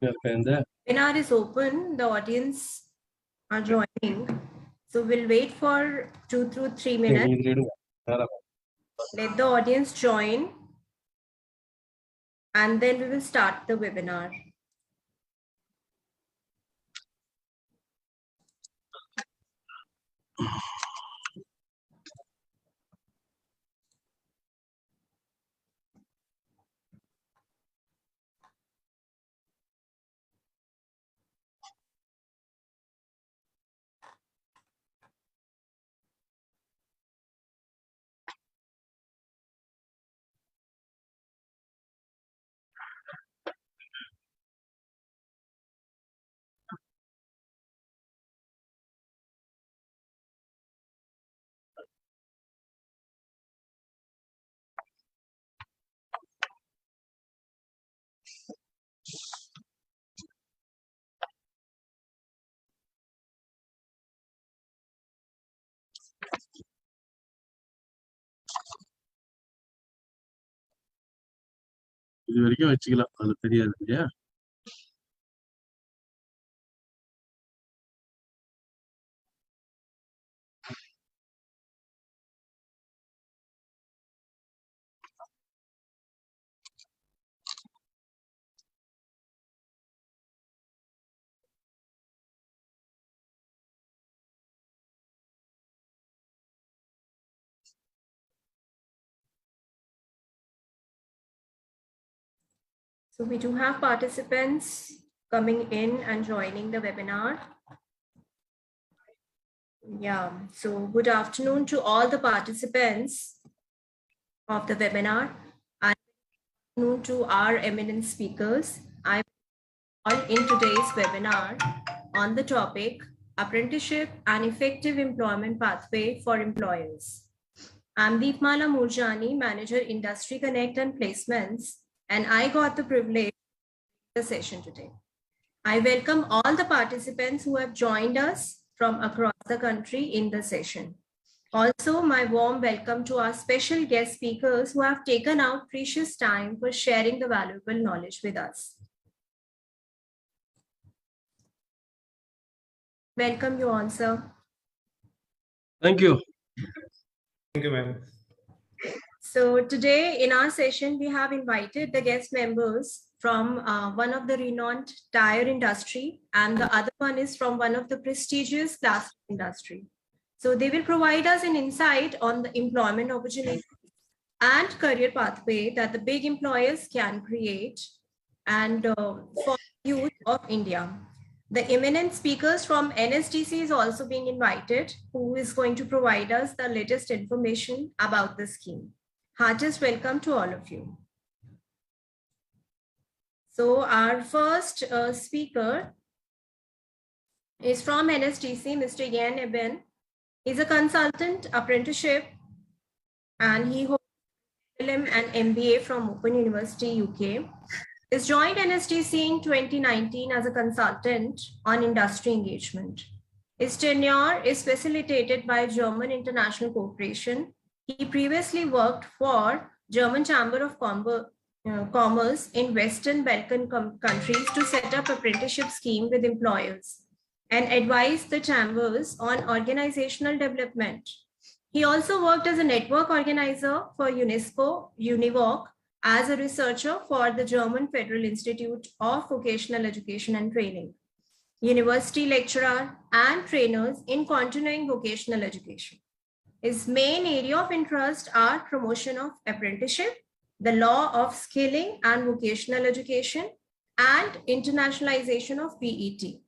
Webinar is open, the audience are joining. So we'll wait for 2 to 3 minutes. Let the audience join and then we will start the webinar. இது வரைக்கும் வச்சுக்கலாம், அது தெரியாது இல்லையா? So we do have participants coming in and joining the webinar. Yeah, so good afternoon to all the participants of the webinar and good afternoon to our eminent speakers. I'm in today's webinar on the topic Apprenticeship and Effective Employment Pathway for Employers. I'm Deepmala Murjani, Manager Industry Connect and Placements, and I got the privilege of the session today. I welcome all the participants who have joined us from across the country in the session. Also, my warm welcome to our special guest speakers who have taken out precious time for sharing the valuable knowledge with us. Welcome you all, sir. Thank you. Thank you, ma'am. So today in our session, we have invited the guest members from one of the renowned tire industry, and the other one is from one of the prestigious glass industry. So they will provide us an insight on the employment opportunities and career pathway that the big employers can create and for youth of India. The eminent speakers from NSDC is also being invited, who is going to provide us the latest information about the scheme. Heartiest welcome to all of you. So our first speaker is from NSDC, Mr. Yan Eben. He's a consultant apprenticeship and he holds LLM and MBA from Open University, UK. He's joined NSDC in 2019 as a consultant on industry engagement. His tenure is facilitated by German International Corporation. He previously worked for German Chamber of Commerce in Western Balkan countries to set up apprenticeship scheme with employers and advise the chambers on organizational development. He also worked as a network organizer for UNESCO, UNIVOC, as a researcher for the German Federal Institute of Vocational Education and Training, university lecturer and trainers in continuing vocational education. His main area of interest are promotion of apprenticeship, the law of skilling and vocational education, and internationalization of PET.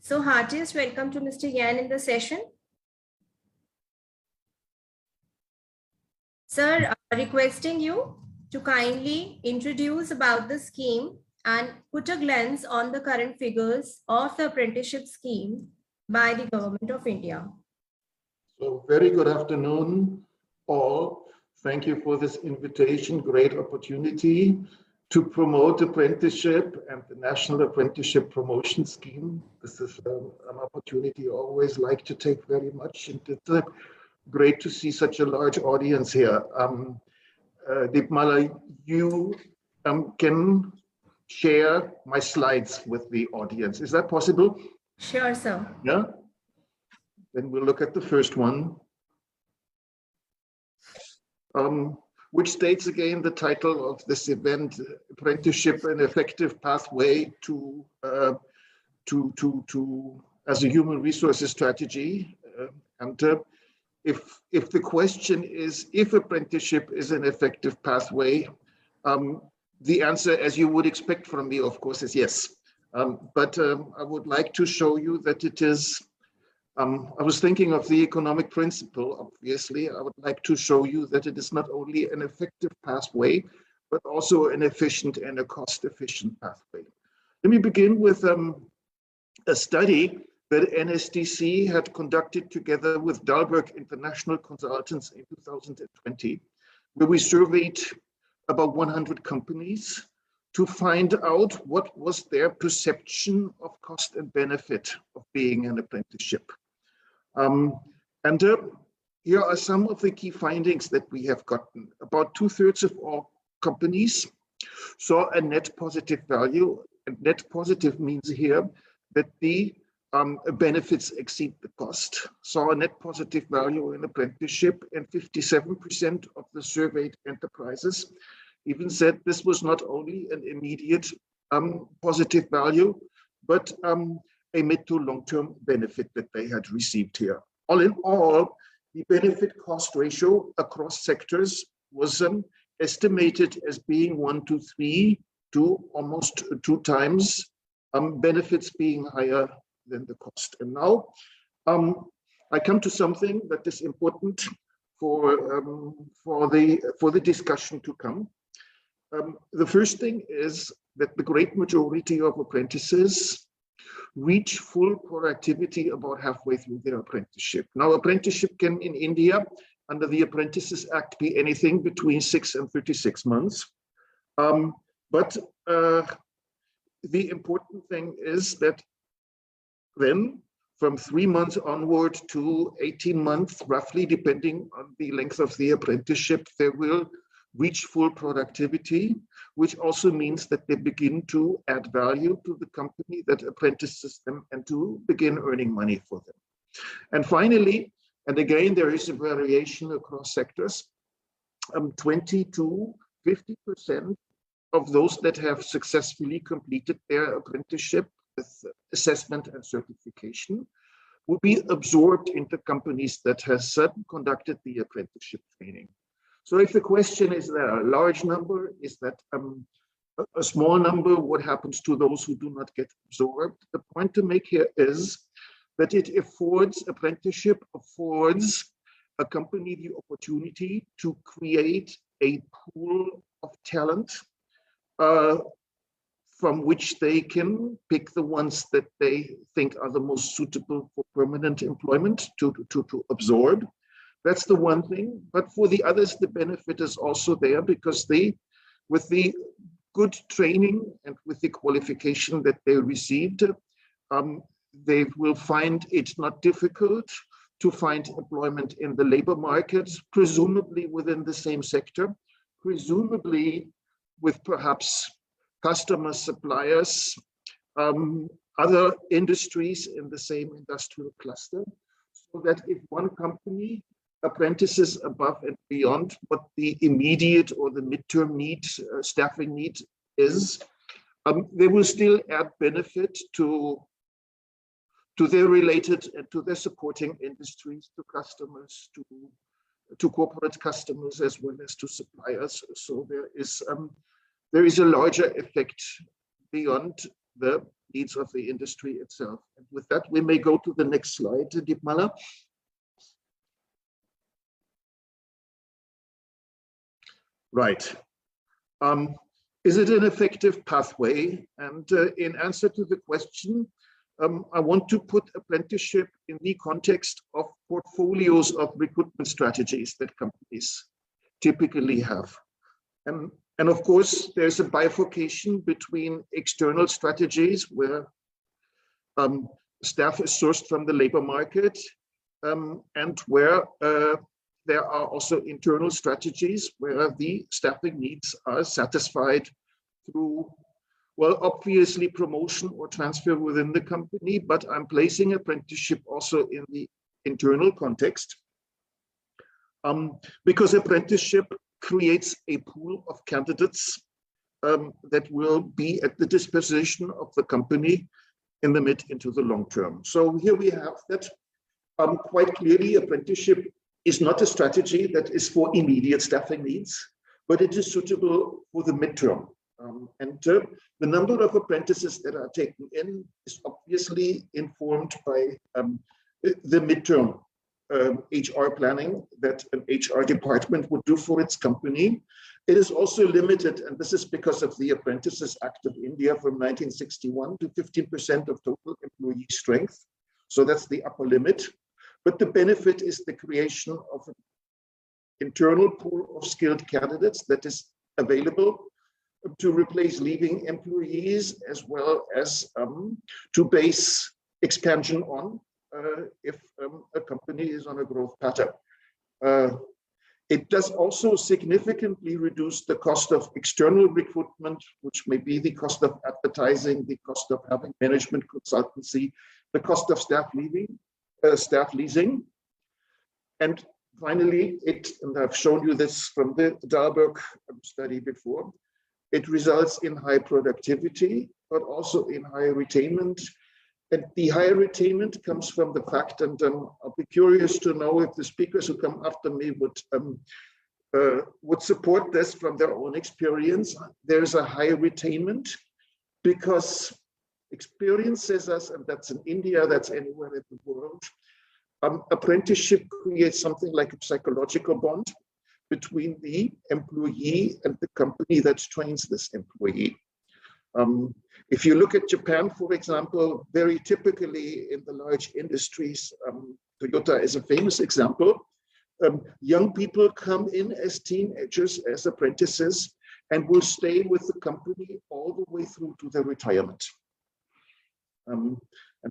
So heartiest welcome to Mr. Yan in the session. Sir, requesting you to kindly introduce about the scheme and put a glance on the current figures of the apprenticeship scheme by the Government of India. So very good afternoon, all. Thank you for this invitation. Great opportunity to promote apprenticeship and the National Apprenticeship Promotion Scheme. This is an opportunity I always like to take very much. And it's great to see such a large audience here. Deepmala, you can share my slides with the audience. Is that possible? Sure, sir. Yeah. Then we'll look at the first one, which states again the title of this event: Apprenticeship: An Effective Pathway to as a human resources strategy. If the question is if apprenticeship is an effective pathway, the answer, as you would expect from me, of course, is yes. But I would like to show you that it is. I was thinking of the economic principle, obviously. I would like to show you that it is not only an effective pathway, but also an efficient and a cost-efficient pathway. Let me begin with a study that NSDC had conducted together with Dalberg International Consultants in 2020, where we surveyed about 100 companies to find out what was their perception of cost and benefit of being an apprenticeship. Here are some of the key findings that we have gotten. About 2/3 of all companies saw a net positive value, and net positive means here that the benefits exceed the cost. Saw a net positive value in apprenticeship, and 57% of the surveyed enterprises even said this was not only an immediate positive value, but a mid to long-term benefit that they had received here. All in all, the benefit cost ratio across sectors was estimated as being 1 to 3 to almost 2 times, benefits being higher than the cost. And now I come to something that is important for the discussion to come. The first thing is that the great majority of apprentices reach full productivity about halfway through their apprenticeship. Now, apprenticeship can in India, under the Apprentices Act, be anything between 6 and 36 months. But the important thing is that then from 3 months onward to 18 months, roughly, depending on the length of the apprenticeship, they will reach full productivity, which also means that they begin to add value to the company that apprentices them and to begin earning money for them. And finally, and again, there is a variation across sectors, 20 to 50% of those that have successfully completed their apprenticeship with assessment and certification will be absorbed into companies that has conducted the apprenticeship training. So if the question is there a large number, is that a small number, what happens to those who do not get absorbed? The point to make here is that it affords, apprenticeship affords a company the opportunity to create a pool of talent from which they can pick the ones that they think are the most suitable for permanent employment to absorb. That's the one thing, but for the others, the benefit is also there because they, with the good training and with the qualification that they received, they will find it not difficult to find employment in the labor market, presumably within the same sector, presumably with perhaps customers, suppliers, other industries in the same industrial cluster, so that if one company apprentices above and beyond what the immediate or the midterm need, staffing need is, they will still add benefit to their related and to their supporting industries, to customers, to corporate customers, as well as to suppliers. So there is a larger effect beyond the needs of the industry itself. And with that, we may go to the next slide, Deepmala. Right. Is it an effective pathway? And in answer to the question, I want to put apprenticeship in the context of portfolios of recruitment strategies that companies typically have. And of course, there's a bifurcation between external strategies where staff is sourced from the labor market, and where there are also internal strategies where the staffing needs are satisfied through, well, obviously promotion or transfer within the company, but I'm placing apprenticeship also in the internal context, because apprenticeship creates a pool of candidates that will be at the disposition of the company in the mid into the long term. So here we have that quite clearly apprenticeship is not a strategy that is for immediate staffing needs, but it is suitable for the midterm. The number of apprentices that are taken in is obviously informed by the midterm HR planning that an HR department would do for its company. It is also limited, and this is because of the Apprentices Act of India from 1961 to 15% of total employee strength. So that's the upper limit. But the benefit is the creation of an internal pool of skilled candidates that is available to replace leaving employees, as well as to base expansion on if a company is on a growth pattern. It does also significantly reduce the cost of external recruitment, which may be the cost of advertising, the cost of having management consultancy, the cost of staff leasing. And finally, and I've shown you this from the Dalberg study before, it results in high productivity, but also in high retainment. And the higher retainment comes from the fact, and I'll be curious to know if the speakers who come after me would support this from their own experience. There's a high retainment because experience says us, and that's in India, that's anywhere in the world, apprenticeship creates something like a psychological bond between the employee and the company that trains this employee. If you look at Japan, for example, very typically in the large industries, Toyota is a famous example. Young people come in as teenagers, as apprentices, and will stay with the company all the way through to their retirement. And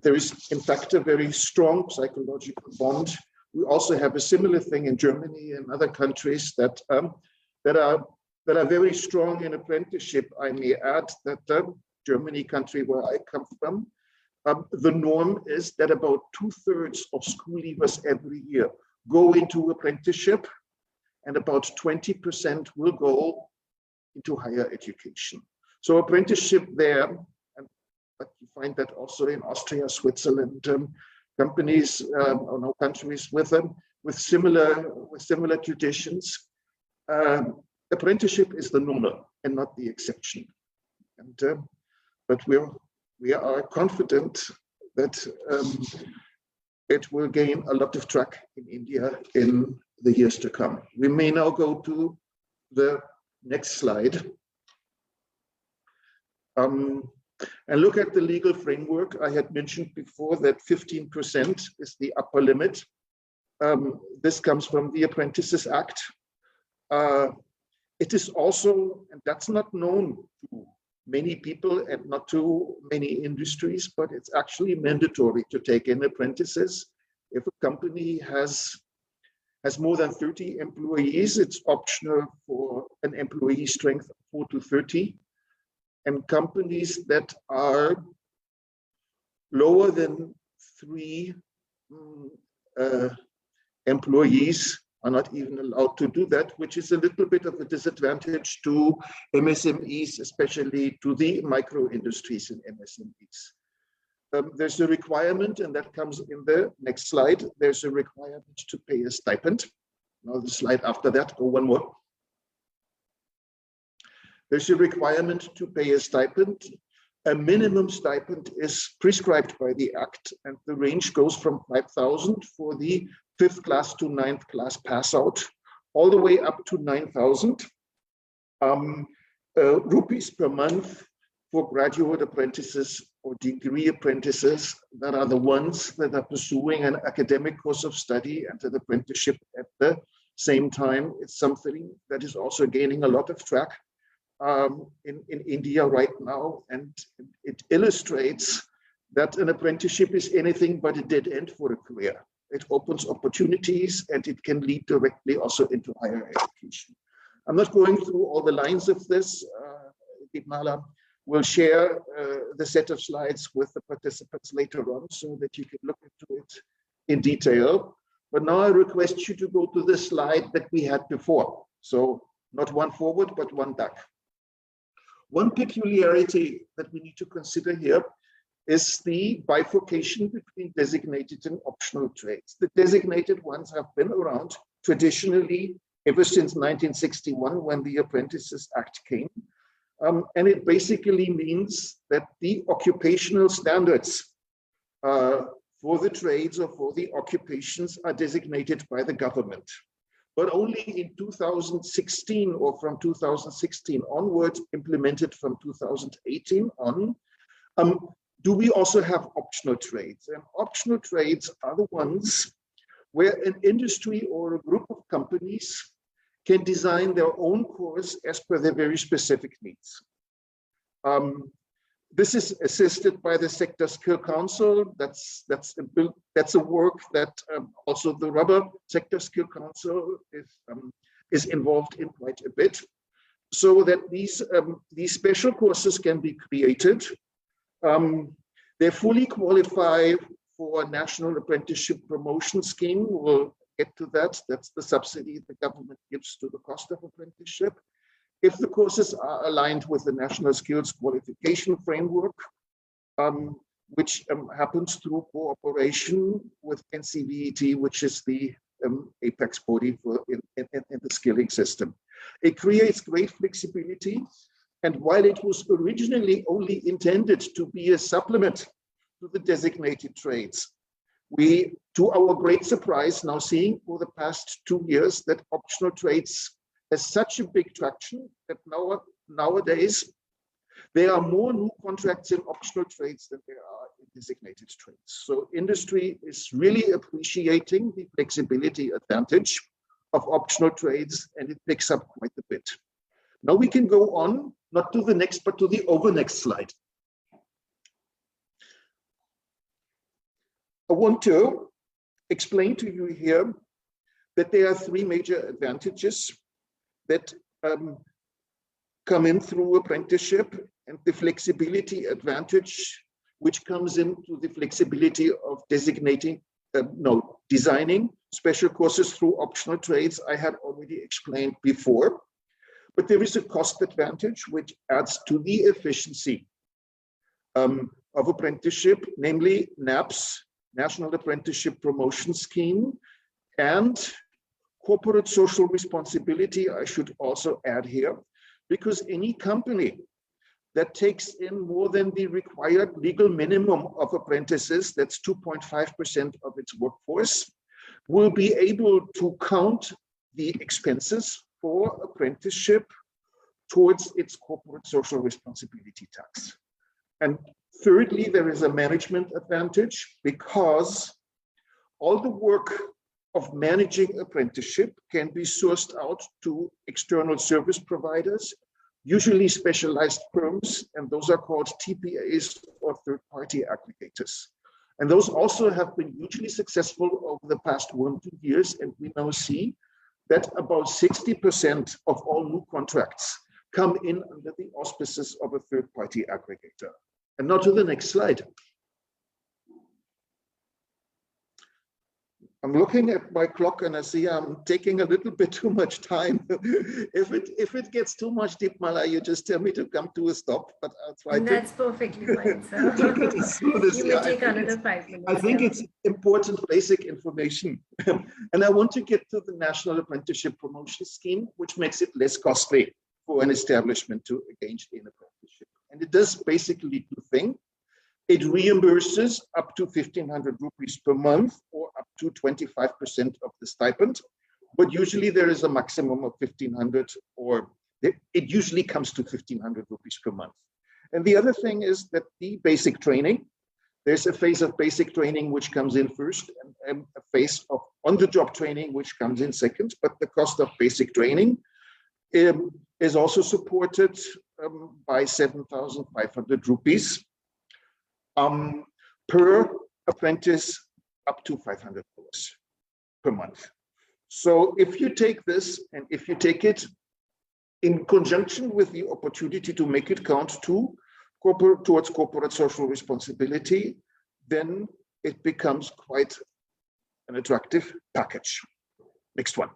there is, in fact, a very strong psychological bond. We also have a similar thing in Germany and other countries that are very strong in apprenticeship. I may add that Germany, country where I come from, the norm is that about 2/3 of school leavers every year go into apprenticeship, and about 20% will go into higher education. So apprenticeship there, but you find that also in Austria, Switzerland, companies or no countries with similar traditions. Apprenticeship is the normal and not the exception. And but we are confident that it will gain a lot of track in India in the years to come. We may now go to the next slide. And look at the legal framework. I had mentioned before that 15% is the upper limit. This comes from the Apprentices Act. It is also, and that's not known to many people and not to many industries, but it's actually mandatory to take in apprentices. If a company has more than 30 employees, it's optional for an employee strength of 4 to 30. And companies that are lower than 3 employees are not even allowed to do that, which is a little bit of a disadvantage to MSMEs, especially to the micro industries in MSMEs. There's a requirement, and that comes in the next slide. There's a requirement to pay a stipend. Now the slide after that, go one more. There's a requirement to pay a stipend. A minimum stipend is prescribed by the Act, and the range goes from 5,000 for the 5th class to 9th class pass out, all the way up to 9,000 rupees per month for graduate apprentices or degree apprentices that are the ones that are pursuing an academic course of study and an apprenticeship at the same time. It's something that is also gaining a lot of track in India right now, and it illustrates that an apprenticeship is anything but a dead end for a career. It opens opportunities and it can lead directly also into higher education. I'm not going through all the lines of this. Deepmala will share the set of slides with the participants later on so that you can look into it in detail. But now I request you to go to the slide that we had before. So not one forward, but one back. One peculiarity that we need to consider here is the bifurcation between designated and optional trades. The designated ones have been around traditionally ever since 1961 when the Apprentices Act came. And it basically means that the occupational standards for the trades or for the occupations are designated by the government. But only in 2016 or from 2016 onwards, implemented from 2018 on, do we also have optional trades. And optional trades are the ones where an industry or a group of companies can design their own course as per their very specific needs. This is assisted by the Sector Skill Council. That's a work that also the Rubber Sector Skill Council is involved in quite a bit, so that these special courses can be created. They fully qualify for a National Apprenticeship Promotion Scheme. We'll get to that. That's the subsidy the government gives to the cost of apprenticeship. If the courses are aligned with the National Skills Qualification Framework, which happens through cooperation with NCVET, which is the apex body for in the skilling system. It creates great flexibility. And while it was originally only intended to be a supplement to the designated trades, we, to our great surprise, now seeing for the past 2 years that optional trades has such a big traction that nowadays there are more new contracts in optional trades than there are in designated trades. So industry is really appreciating the flexibility advantage of optional trades, and it picks up quite a bit. Now we can go on, not to the next, but to the over next slide. I want to explain to you here that there are 3 major advantages that come in through apprenticeship, and the flexibility advantage, which comes into the flexibility of designating, designing special courses through optional trades, I had already explained before. But there is a cost advantage which adds to the efficiency of apprenticeship, namely NAPS, National Apprenticeship Promotion Scheme, and corporate social responsibility, I should also add here, because any company that takes in more than the required legal minimum of apprentices, that's 2.5% of its workforce, will be able to count the expenses for apprenticeship towards its corporate social responsibility tax. And thirdly, there is a management advantage because all the work of managing apprenticeship can be sourced out to external service providers, usually specialized firms, and those are called TPAs or third-party aggregators. And those also have been hugely successful over the past 1-2 years, and we now see that about 60% of all new contracts come in under the auspices of a third-party aggregator. And now to the next slide. I'm looking at my clock and I see I'm taking a little bit too much time. If it gets too much, Deepmala, you just tell me to come to a stop, but I'll try to. That's perfectly fine, sir. You may take another 5 minutes. I think it's important basic information. And I want to get to the National Apprenticeship Promotion Scheme, which makes it less costly for an establishment to engage in apprenticeship. And it does basically 2 things. It reimburses up to 1,500 rupees per month or up to 25% of the stipend. But usually there is a maximum of 1,500 or it usually comes to 1,500 rupees per month. And the other thing is that the basic training, there's a phase of basic training which comes in first, and a phase of on-the-job training which comes in second. But the cost of basic training is also supported by 7,500 rupees per apprentice, up to $500 per month. So if you take this and if you take it in conjunction with the opportunity to make it count towards corporate social responsibility, then it becomes quite an attractive package. Next one.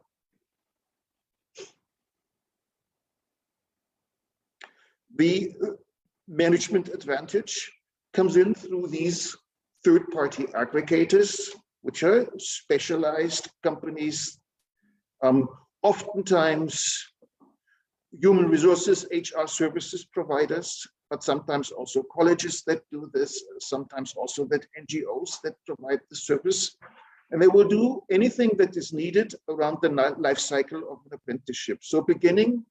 The management advantage comes in through these third-party aggregators, which are specialized companies, oftentimes human resources, HR services providers, but sometimes also colleges that do this, sometimes also that NGOs that provide the service. And they will do anything that is needed around the life cycle of an apprenticeship. So beginning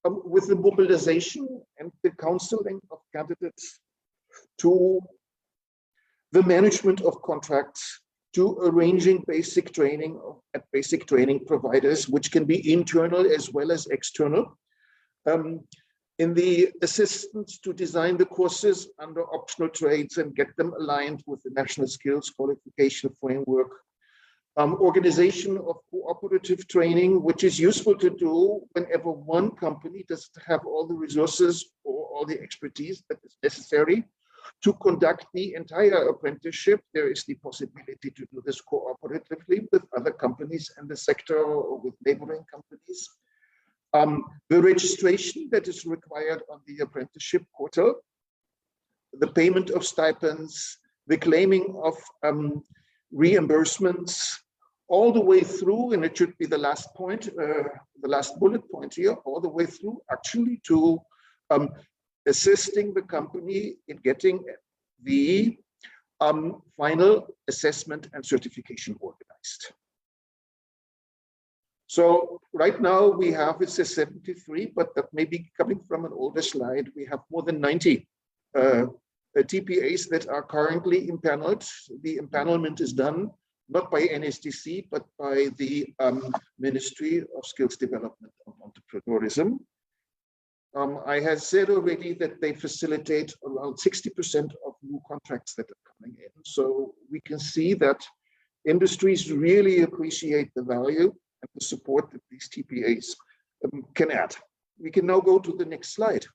with the mobilization and the counseling of candidates, to the management of contracts, to arranging basic training at basic training providers, which can be internal as well as external. In the assistance to design the courses under optional trades and get them aligned with the National Skills Qualification Framework. Organization of cooperative training, which is useful to do whenever one company doesn't have all the resources or all the expertise that is necessary to conduct the entire apprenticeship. There is the possibility to do this cooperatively with other companies in the sector or with neighboring companies. The registration that is required on the apprenticeship portal, the payment of stipends, the claiming of reimbursements, all the way through, and it should be the last point, the last bullet point here, all the way through actually to assisting the company in getting the final assessment and certification organized. So right now we have, it says 73, but that may be coming from an older slide. We have more than 90 TPAs that are currently impaneled. The empanelment is done not by NSDC, but by the Ministry of Skills Development and Entrepreneurism. I have said already that they facilitate around 60% of new contracts that are coming in. So we can see that industries really appreciate the value and the support that these TPAs can add. We can now go to the next slide.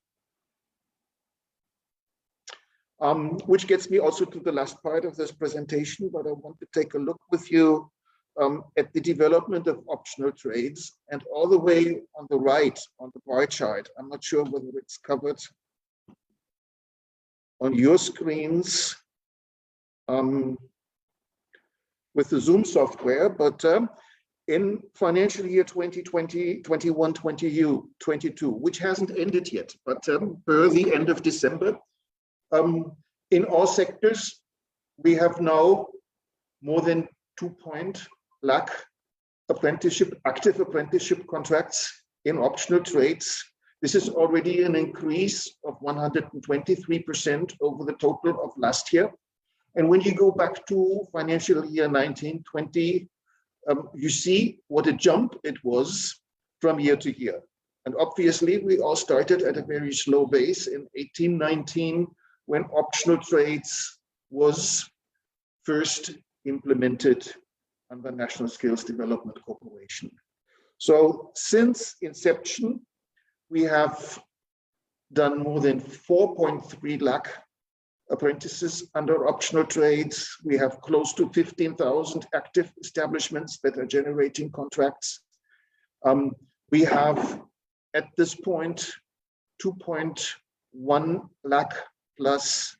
Which gets me also to the last part of this presentation, but I want to take a look with you at the development of optional trades, and all the way on the right on the bar chart. I'm not sure whether it's covered on your screens with the Zoom software, but in financial year 2020, 21, 22, which hasn't ended yet, but per the end of December, in all sectors, we have now more than 2 lakh active apprenticeship contracts in optional trades. This is already an increase of 123% over the total of last year. And when you go back to financial year 19-20, you see what a jump it was from year to year. And obviously, we all started at a very slow base in 18-19, when optional trades was first implemented under National Skills Development Corporation. So since inception, we have done more than 4.3 lakh apprentices under optional trades. We have close to 15,000 active establishments that are generating contracts. We have, at this point, 2.1 lakh plus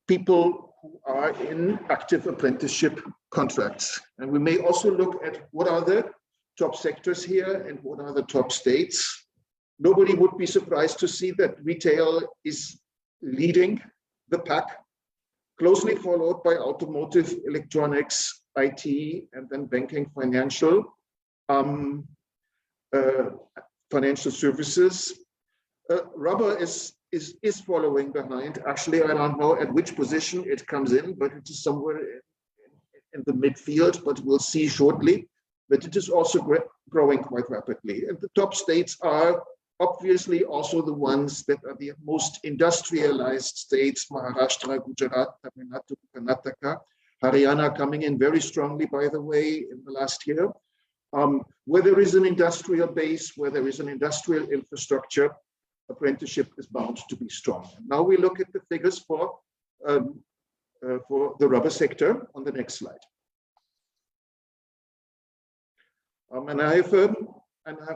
people who are in active apprenticeship contracts. And we may also look at what are the top sectors here and what are the top states. Nobody would be surprised to see that retail is leading the pack, closely followed by automotive, electronics, IT, and then banking, financial. financial services. Rubber is following behind. Actually, I don't know at which position it comes in, but it is somewhere in the midfield, but we'll see shortly. But it is also growing quite rapidly. And the top states are obviously also the ones that are the most industrialized states: Maharashtra, Gujarat, Tamil Nadu, Karnataka, Haryana coming in very strongly, by the way, in the last year. Where there is an industrial base, where there is an industrial infrastructure, apprenticeship is bound to be strong. Now we look at the figures for the rubber sector on the next slide. And I have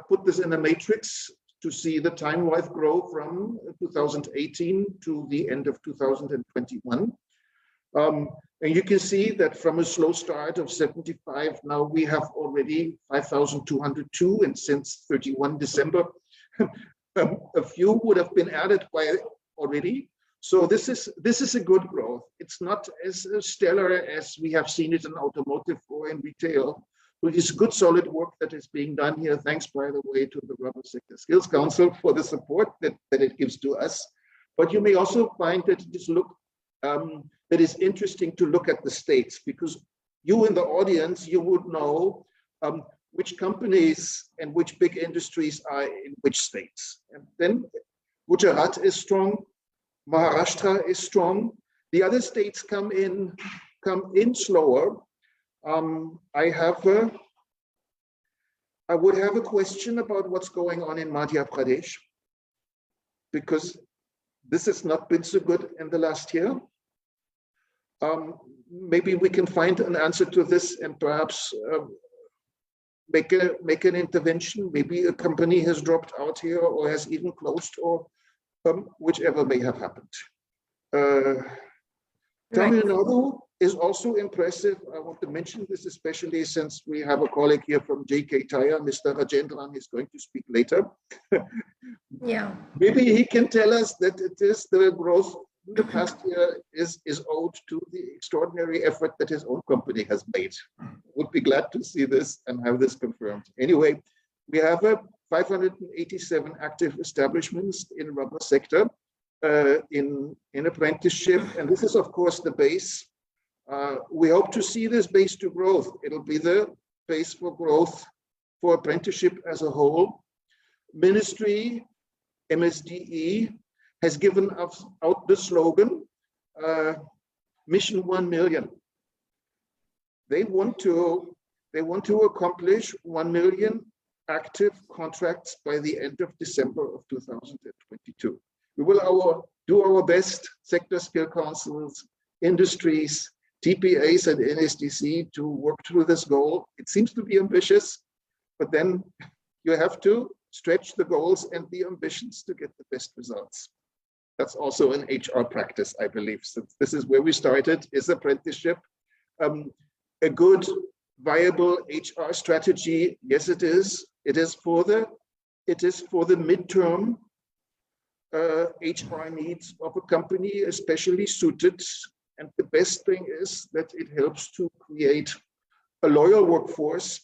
put this in a matrix to see the time-wise growth from 2018 to the end of 2021. And you can see that from a slow start of 75, now we have already 5,202, and since 31 December, a few would have been added by already. So this is a good growth. It's not as stellar as we have seen it in automotive or in retail, but it's good solid work that is being done here. Thanks, by the way, to the Rubber Sector Skills Council for the support that it gives to us. But you may also find that it is interesting to look at the states, because you in the audience, you would know which companies and which big industries are in which states. And then Gujarat is strong, Maharashtra is strong. The other states come in slower. I would have a question about what's going on in Madhya Pradesh, because this has not been so good in the last year. Maybe we can find an answer to this and perhaps make an intervention. Maybe a company has dropped out here or has even closed, or whichever may have happened. Tamil Nadu is also impressive. I want to mention this especially since we have a colleague here from JK Tyre, Mr. Rajendran, is going to speak later. Yeah. Maybe he can tell us that it is the growth in the past year is owed to the extraordinary effort that his own company has made. Would be glad to see this and have this confirmed. Anyway, we have 587 active establishments in rubber sector in apprenticeship, and this is of course the base. We hope to see this base to growth. It'll be the base for growth for apprenticeship as a whole. Ministry, MSDE, has given out the slogan, Mission 1 Million. They want to accomplish 1 million active contracts by the end of December of 2022. We will do our best, sector skill councils, industries, TPAs and NSDC, to work through this goal. It seems to be ambitious, but then you have to stretch the goals and the ambitions to get the best results. That's also an HR practice, I believe. So this is where we started, is apprenticeship. A good, viable HR strategy, yes, it is. It is for the midterm HR needs of a company, especially suited. And the best thing is that it helps to create a loyal workforce,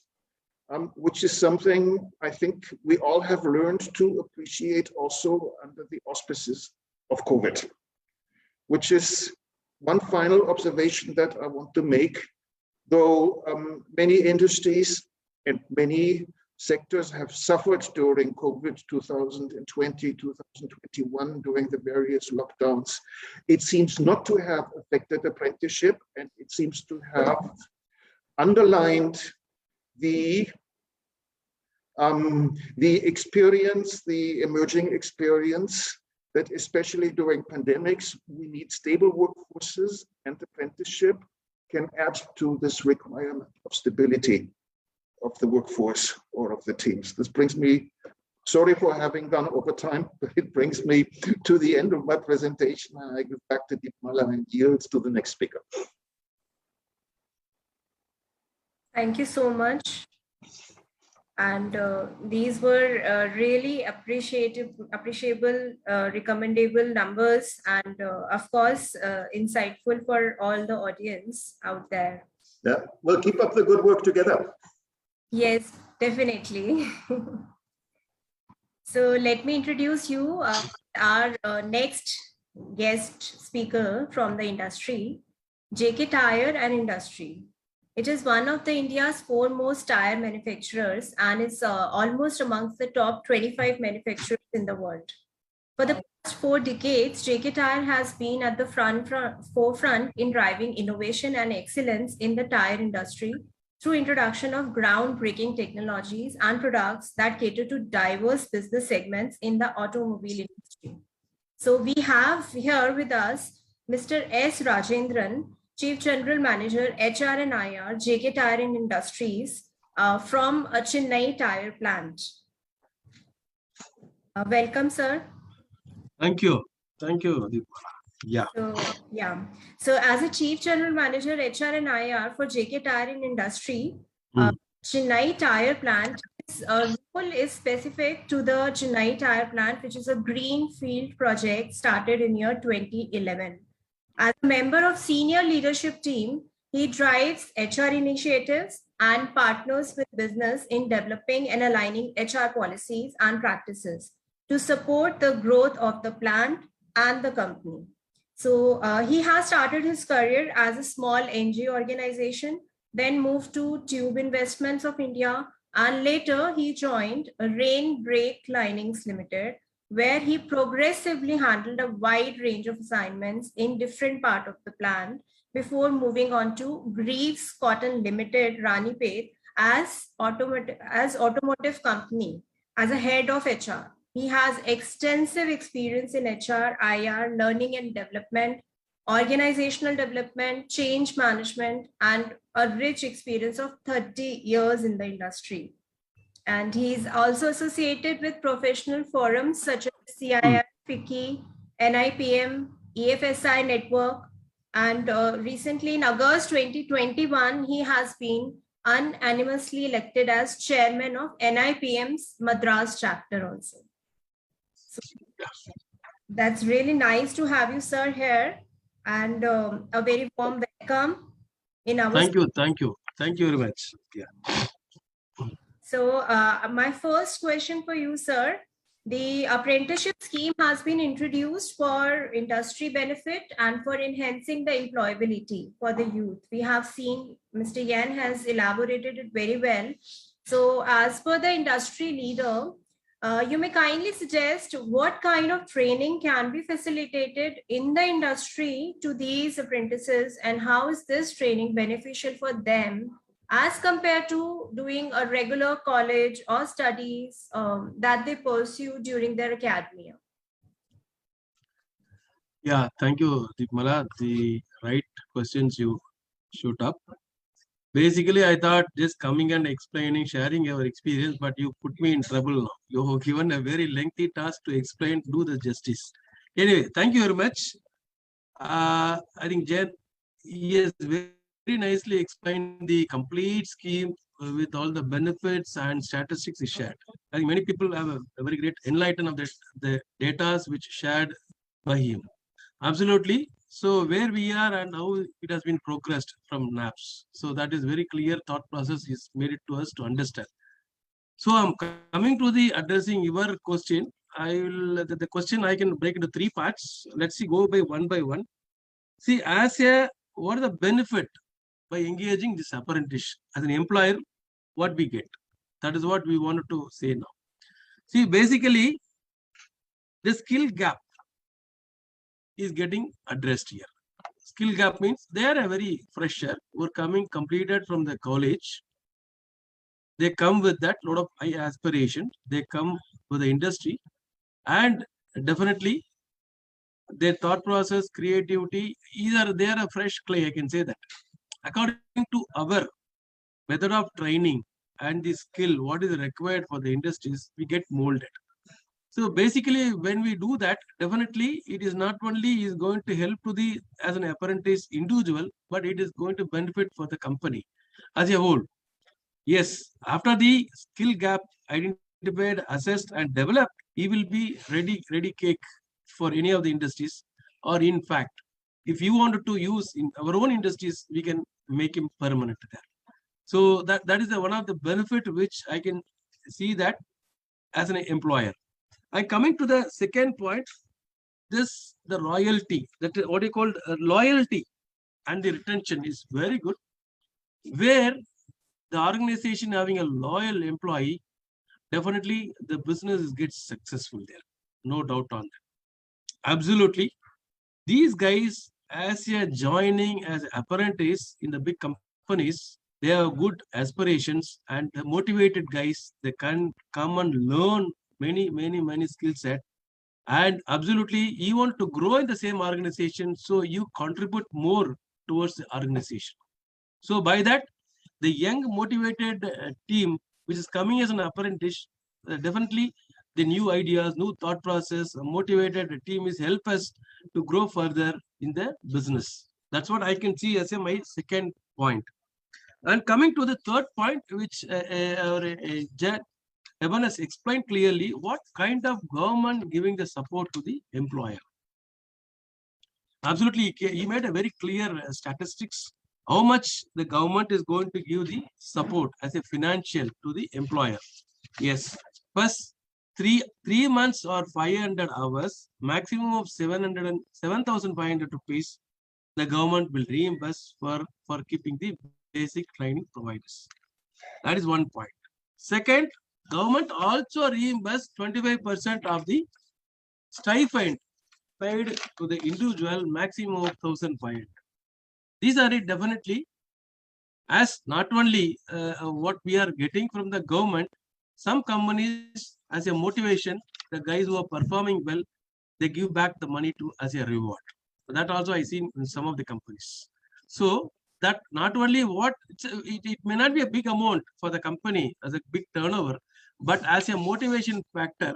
which is something I think we all have learned to appreciate also under the auspices of COVID, which is one final observation that I want to make. Though many industries and many sectors have suffered during COVID 2020, 2021, during the various lockdowns, it seems not to have affected apprenticeship, and it seems to have underlined the experience, the emerging experience, that especially during pandemics, we need stable workforces, and apprenticeship can add to this requirement of stability of the workforce or of the teams. This brings me, sorry for having gone over time, but it brings me to the end of my presentation, and I give back to Deepmala and yields to the next speaker. Thank you so much. And these were really appreciable, recommendable numbers, and of course, insightful for all the audience out there. Yeah, we'll keep up the good work together. Yes, definitely. So let me introduce you our next guest speaker from the industry, JK Tire and Industry. It is one of the India's foremost tire manufacturers and is almost amongst the top 25 manufacturers in the world. For the past 4 decades, JK Tire has been at the forefront in driving innovation and excellence in the tire industry through introduction of groundbreaking technologies and products that cater to diverse business segments in the automobile industry. So we have here with us Mr. S. Rajendran, Chief General Manager, HR and IR, JK Tire and Industries from a Chennai tire plant. Welcome, sir. Thank you. Thank you. Yeah. So as a Chief General Manager, HR and IR for JK Tire and Industry, Chennai tire plant, its role is specific to the Chennai tire plant, which is a greenfield project started in year 2011. As a member of senior leadership team, he drives HR initiatives and partners with business in developing and aligning HR policies and practices to support the growth of the plant and the company. So he has started his career as a small NGO organization, then moved to Tube Investments of India, and later he joined Rain Brake Linings Limited, where he progressively handled a wide range of assignments in different parts of the plant before moving on to Greaves Cotton Limited, Ranipet, as automotive company as a head of HR. He has extensive experience in HR, IR, learning and development, organizational development, change management, and a rich experience of 30 years in the industry. And he's also associated with professional forums such as CII, FICCI, NIPM, EFSI Network. And recently in August 2021, he has been unanimously elected as chairman of NIPM's Madras chapter also. So that's really nice to have you, sir, here, and a very warm welcome in our. Thank you. Thank you. Thank you very much. Yeah. So my first question for you, sir, the apprenticeship scheme has been introduced for industry benefit and for enhancing the employability for the youth. We have seen Mr. Yan has elaborated it very well. So as per the industry leader, you may kindly suggest what kind of training can be facilitated in the industry to these apprentices, and how is this training beneficial for them as compared to doing a regular college or studies that they pursue during their academia? Yeah. Thank you, Deepmala. The right questions you shoot up. Basically, I thought just coming and explaining, sharing your experience, but you put me in trouble now. You have given a very lengthy task to explain, do the justice. Anyway, thank you very much. I think Jen, yes, very nicely explained the complete scheme with all the benefits and statistics he shared. I think many people have a very great enlightenment of the data which shared by him. Absolutely. So where we are and how it has been progressed from NAPS. So that is very clear thought process is made it to us to understand. So I'm coming to the addressing your question. The question I can break into 3 parts. Let's see, go by one. See, what are the benefit by engaging this apprentice as an employer? What we get? That is what we wanted to say now. See, basically, the skill gap is getting addressed here. Skill gap means they are a very fresher who are coming completed from the college. They come with that lot of high aspiration. They come to the industry, and definitely their thought process, creativity, either they are a fresh clay, I can say that. According to our method of training and the skill, what is required for the industries, we get molded. So basically, when we do that, definitely it is not only is going to help to the as an apprentice individual, but it is going to benefit for the company as a whole. Yes, after the skill gap identified, assessed, and developed, he will be ready cake for any of the industries. Or in fact, if you wanted to use in our own industries, we can make him permanent there. So that is one of the benefit which I can see that as an employer. And coming to the second point, the royalty, that is what you call loyalty and the retention is very good, where the organization having a loyal employee, definitely the business gets successful there. No doubt on that. Absolutely. These guys, as you're joining as apprentice in the big companies, they have good aspirations and the motivated guys, they can come and learn many skill set. And absolutely, you want to grow in the same organization, so you contribute more towards the organization. So by that, the young motivated team, which is coming as an apprentice, definitely the new ideas, new thought process, a motivated team is help us to grow further in the business. That's what I can see as my second point. And coming to the third point, which Evan has explained clearly, what kind of government giving the support to the employer. Absolutely, he made a very clear statistics, how much the government is going to give the support as a financial to the employer. Yes, first 3 months or 500 hours, maximum of 7,500 rupees, the government will reimburse for keeping the basic training providers. That is one point. Second, government also reimburse 25% of the stipend paid to the individual, maximum of 1,500. These are it definitely, as not only what we are getting from the government, some companies as a motivation, the guys who are performing well, they give back the money to as a reward. That also I see in some of the companies. So that not only what, it may not be a big amount for the company as a big turnover, but as a motivation factor,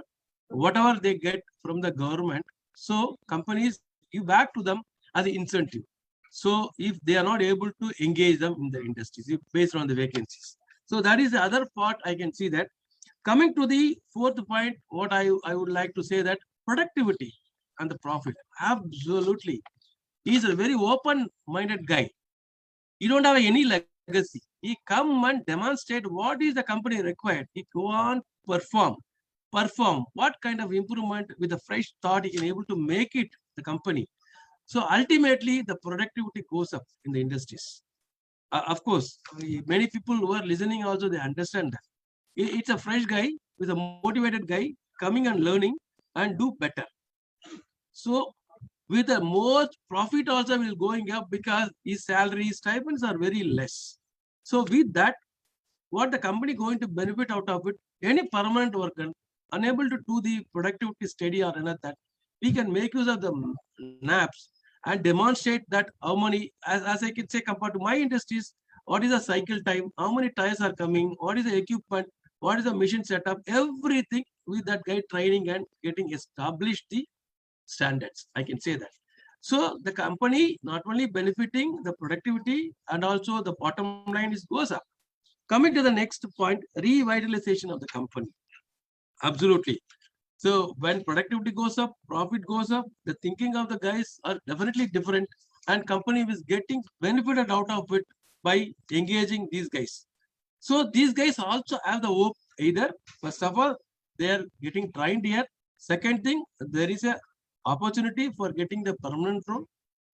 whatever they get from the government, so companies give back to them as an incentive. So if they are not able to engage them in the industries based on the vacancies. So that is the other part I can see that. Coming to the fourth point, what I would like to say that productivity and the profit. Absolutely. He is a very open-minded guy. He don't have any legacy. He come and demonstrate what is the company required. He go on perform. What kind of improvement with a fresh thought he can able to make it the company. So ultimately, the productivity goes up in the industries. Of course, many people who are listening also, they understand that. It's a fresh guy with a motivated guy coming and learning and do better. So with the more profit also will going up because his salary, stipends are very less. So with that, what the company going to benefit out of it, any permanent worker unable to do the productivity study or anything, we can make use of the naps and demonstrate that how many, as I can say, compared to my industries, what is the cycle time, how many tires are coming, what is the equipment, what is the machine setup, everything with that guy training and getting established the standards. I can say that. So the company not only benefiting the productivity and also the bottom line is goes up. Coming to the next point, revitalization of the company. Absolutely. So when productivity goes up, profit goes up, the thinking of the guys are definitely different and company is getting benefited out of it by engaging these guys. So these guys also have the hope either, first of all, they are getting trained here. Second thing, there is a opportunity for getting the permanent role.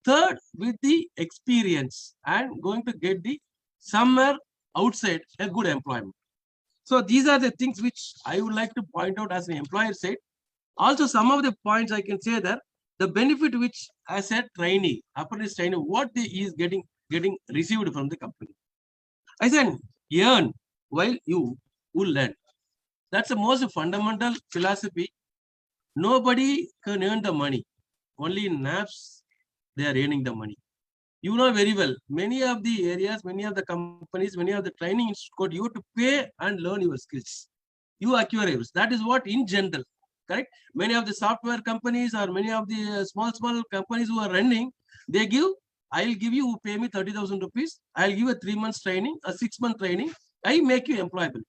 Third, with the experience and going to get the somewhere outside a good employment. So these are the things which I would like to point out as an employer side. Also, some of the points I can say that the benefit which as a trainee, apprentice trainee, what he is getting received from the company. I said, earn while you will learn. That's the most fundamental philosophy. Nobody can earn the money. Only in NAPS, they are earning the money. You know very well, many of the areas, many of the companies, many of the training institutes, you have to pay and learn your skills. You acquire yours. That is what in general, correct? Many of the software companies or many of the small companies who are running, they give, I'll give you, pay me 30,000 rupees. I'll give a 3 months training, a 6 month training. I make you employable.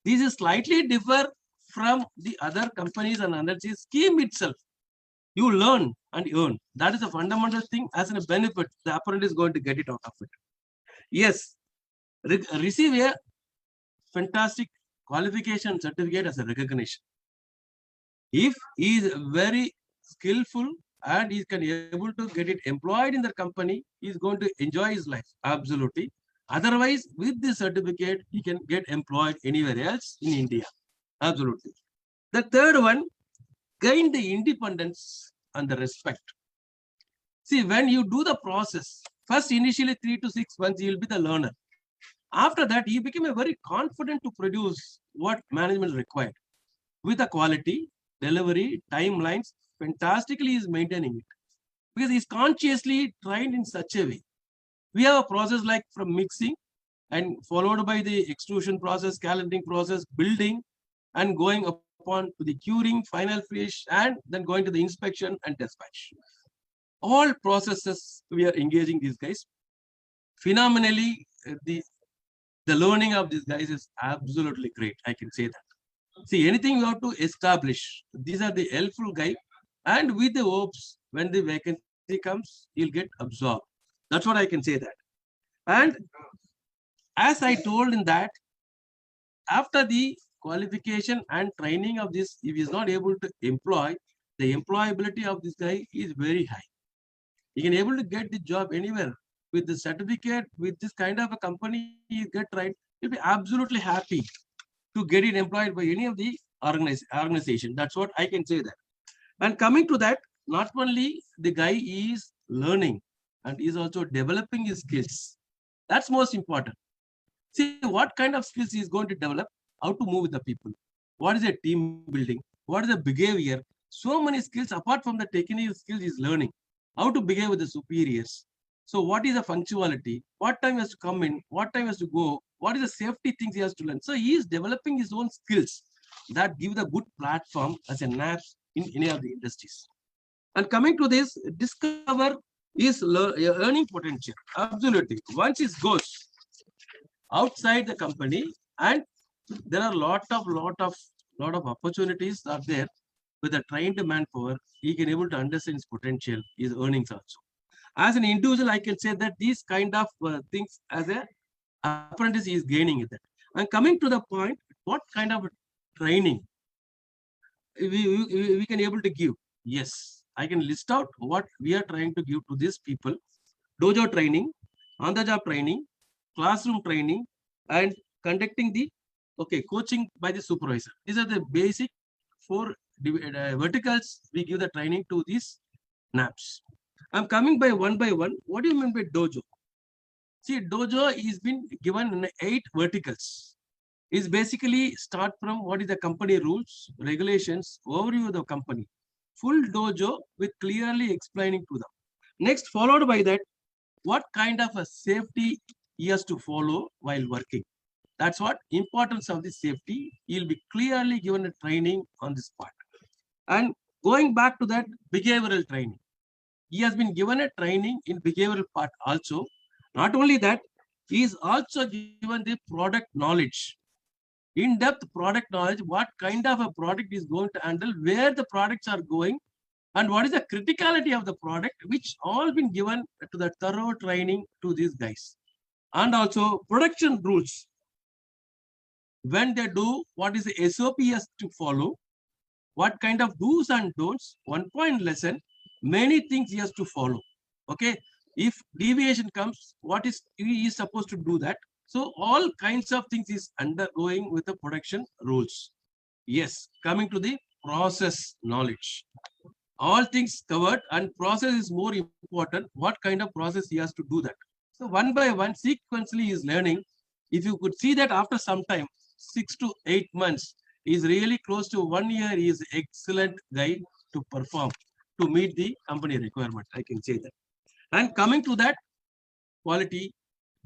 This is slightly differ from the other companies and energy scheme itself. You learn and earn. That is a fundamental thing as a benefit. The apprentice is going to get it out of it. Yes, receive a fantastic qualification certificate as a recognition. If he is very skillful and he can able to get it employed in the company, he is going to enjoy his life. Absolutely. Otherwise, with this certificate, he can get employed anywhere else in India. Absolutely. The third one, gain the independence and the respect. See, when you do the process, first initially 3 to 6 months, you will be the learner. After that, he became a very confident to produce what management required with the quality, delivery, timelines. Fantastically, is maintaining it because he's consciously trained in such a way. We have a process like from mixing and followed by the extrusion process, calendering process, building, and going upon to the curing, final finish, and then going to the inspection and dispatch. All processes we are engaging these guys. Phenomenally, the learning of these guys is absolutely great. I can say that. See, anything you have to establish. These are the helpful guy, and with the hopes when the vacancy comes, you'll get absorbed. That's what I can say that. And as I told in that, after the qualification and training of this, if he is not able to employ, the employability of this guy is very high. He can able to get the job anywhere with the certificate, with this kind of a company, you get right. He'll be absolutely happy to get it employed by any of the organization. That's what I can say that. And coming to that, not only the guy is learning and is also developing his skills. That's most important. See what kind of skills he is going to develop, how to move with the people, what is a team building, what is the behavior. So many skills apart from the technical skills he is learning, how to behave with the superiors. So what is the punctuality, what time he has to come in, what time he has to go, what is the safety things he has to learn. So he is developing his own skills that give the good platform as a NAPS in any of the industries. And coming to this, discover his earning potential. Absolutely. Once it goes outside the company, and there are lot of opportunities are there with a trained manpower, he can able to understand his potential, his earnings also. As an individual, I can say that these kind of things as a apprentice is gaining it. And coming to the point, what kind of training we can able to give? Yes, I can list out what we are trying to give to these people. Dojo training, on-the-job training, classroom training, and conducting the coaching by the supervisor. These are the basic 4 verticals we give the training to these NAPs. I'm coming by one. What do you mean by dojo? See, dojo is been given in 8 verticals. Is basically start from what is the company rules, regulations, overview of the company. Full dojo with clearly explaining to them. Next, followed by that, what kind of a safety he has to follow while working. That's what importance of the safety. He'll be clearly given a training on this part. And going back to that behavioral training, he has been given a training in behavioral part also. Not only that, he is also given the product knowledge, in-depth product knowledge, what kind of a product is going to handle, where the products are going, and what is the criticality of the product, which all been given to the thorough training to these guys. And also production rules. When they do, what is the SOP has to follow, what kind of do's and don'ts, 1-point lesson, many things he has to follow. Okay, if deviation comes, what is he is supposed to do that. So all kinds of things is undergoing with the production rules. Yes, coming to the process knowledge. All things covered, and process is more important. What kind of process he has to do that. So one by one, sequentially he is learning. If you could see that after some time, 6 to 8 months, is really close to 1 year, he is excellent guy to perform, to meet the company requirement. I can say that. And coming to that, quality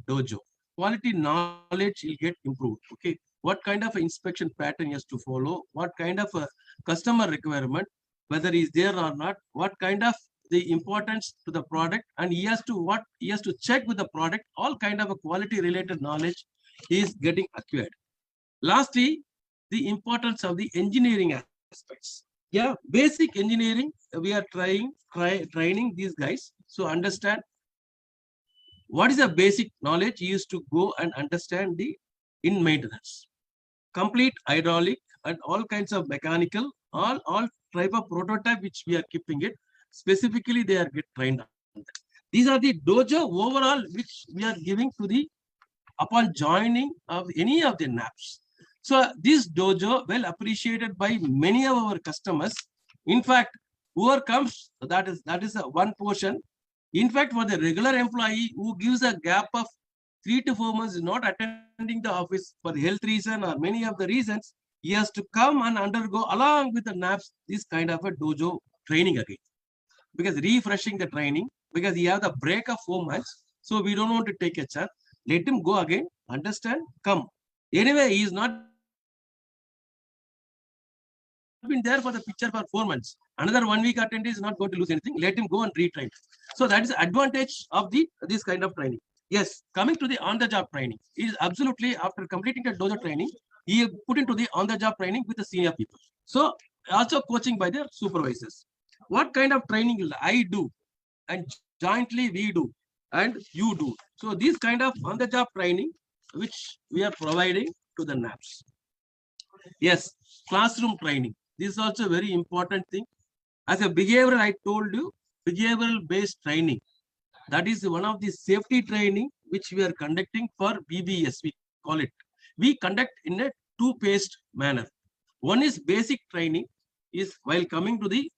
dojo. Quality knowledge will get improved. Okay. What kind of inspection pattern he has to follow, what kind of a customer requirement, whether he is there or not, what kind of the importance to the product, and he has to check with the product, all kind of a quality related knowledge is getting acquired. Lastly, the importance of the engineering aspects. Yeah, basic engineering, we are training these guys. So understand what is the basic knowledge he used to go and understand the in maintenance. Complete hydraulic and all kinds of mechanical, all type of prototype which we are keeping it. Specifically, they are get trained on that. These are the dojo overall which we are giving to the upon joining of any of the NAPs. So this dojo well appreciated by many of our customers. In fact, whoever comes, that is a one portion. In fact, for the regular employee who gives a gap of 3 to 4 months is not attending the office for health reason or many of the reasons, he has to come and undergo along with the NAPs this kind of a dojo training again. Because refreshing the training, because he has a break of 4 months, so we don't want to take a chance. Let him go again, understand, come. Anyway, he is not been there for the picture for 4 months. Another 1 week attendee is not going to lose anything. Let him go and retrain. So that is the advantage of this kind of training. Yes, coming to the on-the-job training, it is absolutely after completing the dojo training, he put into the on-the-job training with the senior people. So also coaching by their supervisors. What kind of training will I do, and jointly we do, and you do? So this kind of on-the-job training, which we are providing to the NAPs. Yes, classroom training. This is also a very important thing. As a behavioral, I told you, behavioral-based training. That is one of the safety training which we are conducting for BBS, we call it. We conduct in a two-phased manner. One is basic training, is while coming to the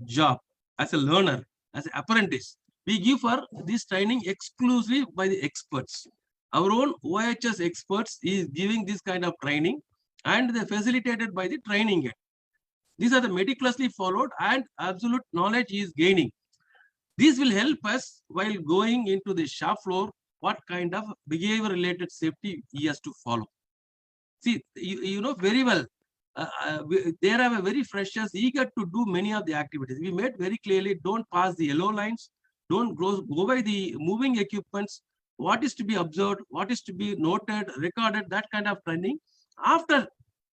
job as a learner, as an apprentice. We give for this training exclusively by the experts. Our own OHS experts is giving this kind of training, and they facilitated by the training. These are the meticulously followed and absolute knowledge is gaining. This will help us while going into the shop floor, what kind of behavior related safety he has to follow. See, you know very well, there are very freshers eager to do many of the activities. We made very clearly, don't pass the yellow lines, don't go by the moving equipments, what is to be observed, what is to be noted, recorded, that kind of training. After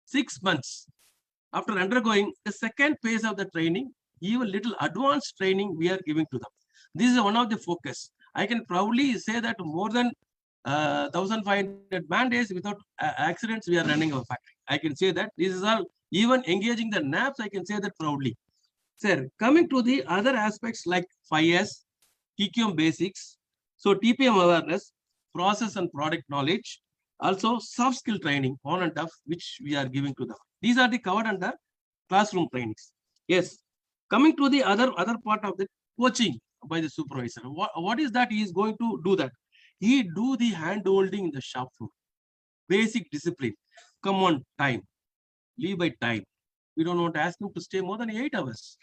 6 months, after undergoing the second phase of the training, even little advanced training we are giving to them. This is one of the focus. I can proudly say that more than 1,500 man days without accidents we are running our factory. I can say that this is all, even engaging the NAPs, I can say that proudly. Sir, coming to the other aspects like 5S, TQM basics, so TPM awareness, process and product knowledge, also soft skill training on and off, which we are giving to them. These are the covered under classroom trainings. Yes. Coming to the other part of the coaching by the supervisor. What is that he is going to do that? He do the hand holding in the shop floor. Basic discipline. Come on time. Leave by time. We don't want to ask him to stay more than 8 hours.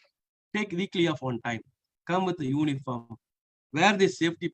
Take weekly off on time. Come with the uniform. Wear the safety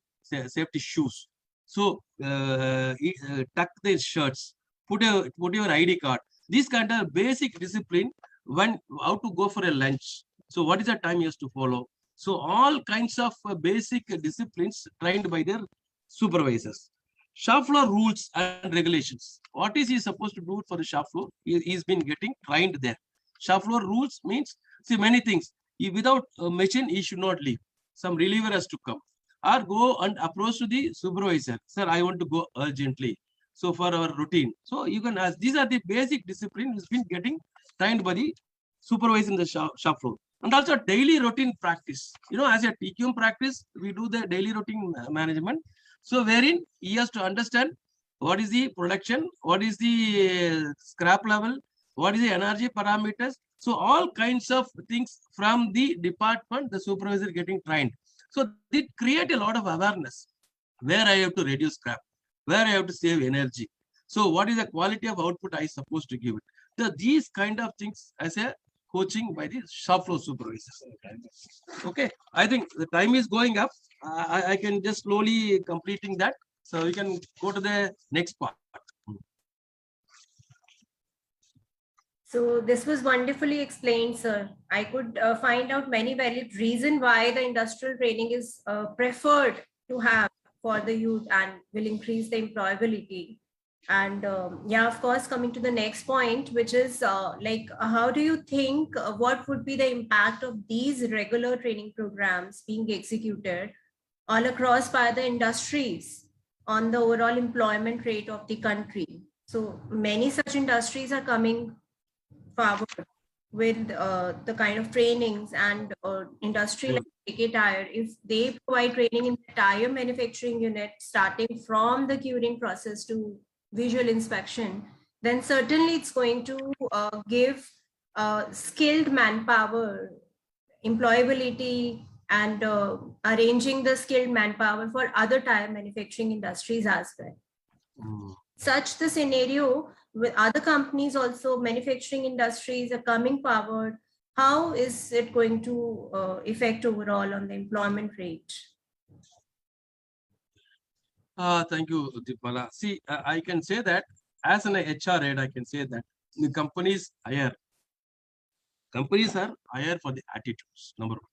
shoes. So tuck the shirts. Put your ID card. This kind of basic discipline when how to go for a lunch. So what is the time he has to follow? So all kinds of basic disciplines trained by their supervisors. Shop floor rules and regulations. What is he supposed to do for the shop floor? He's been getting trained there. Shop floor rules means, see, many things. Without a machine, he should not leave. Some reliever has to come. Or go and approach to the supervisor. Sir, I want to go urgently. So for our routine. So you can ask, these are the basic discipline has been getting trained by the supervisor in the shop floor. And also daily routine practice. You know, as a TQM practice, we do the daily routine management. So wherein he has to understand what is the production, what is the scrap level, what is the energy parameters. So all kinds of things from the department, the supervisor getting trained. So they create a lot of awareness. Where I have to reduce scrap, where I have to save energy. So what is the quality of output I supposed to give it? So these kind of things as a coaching by the shop floor supervisors. Okay, I think the time is going up. I can just slowly completing that. So we can go to the next part. So this was wonderfully explained, sir. I could find out many valid reasons why the industrial training is preferred to have for the youth and will increase the employability. And yeah, of course, coming to the next point, which is how do you think what would be the impact of these regular training programs being executed all across by the industries on the overall employment rate of the country? So many such industries are coming forward with the kind of trainings and industry like AK Tire, if they provide training in the tire manufacturing unit, starting from the curing process to visual inspection, then certainly it's going to give skilled manpower, employability, and arranging the skilled manpower for other tire manufacturing industries as well. Such the scenario with other companies also, manufacturing industries are coming forward. How is it going to affect overall on the employment rate? Thank you, Deepmala. See, I can say that as an HR head, I can say that the companies are for the attitudes, number one,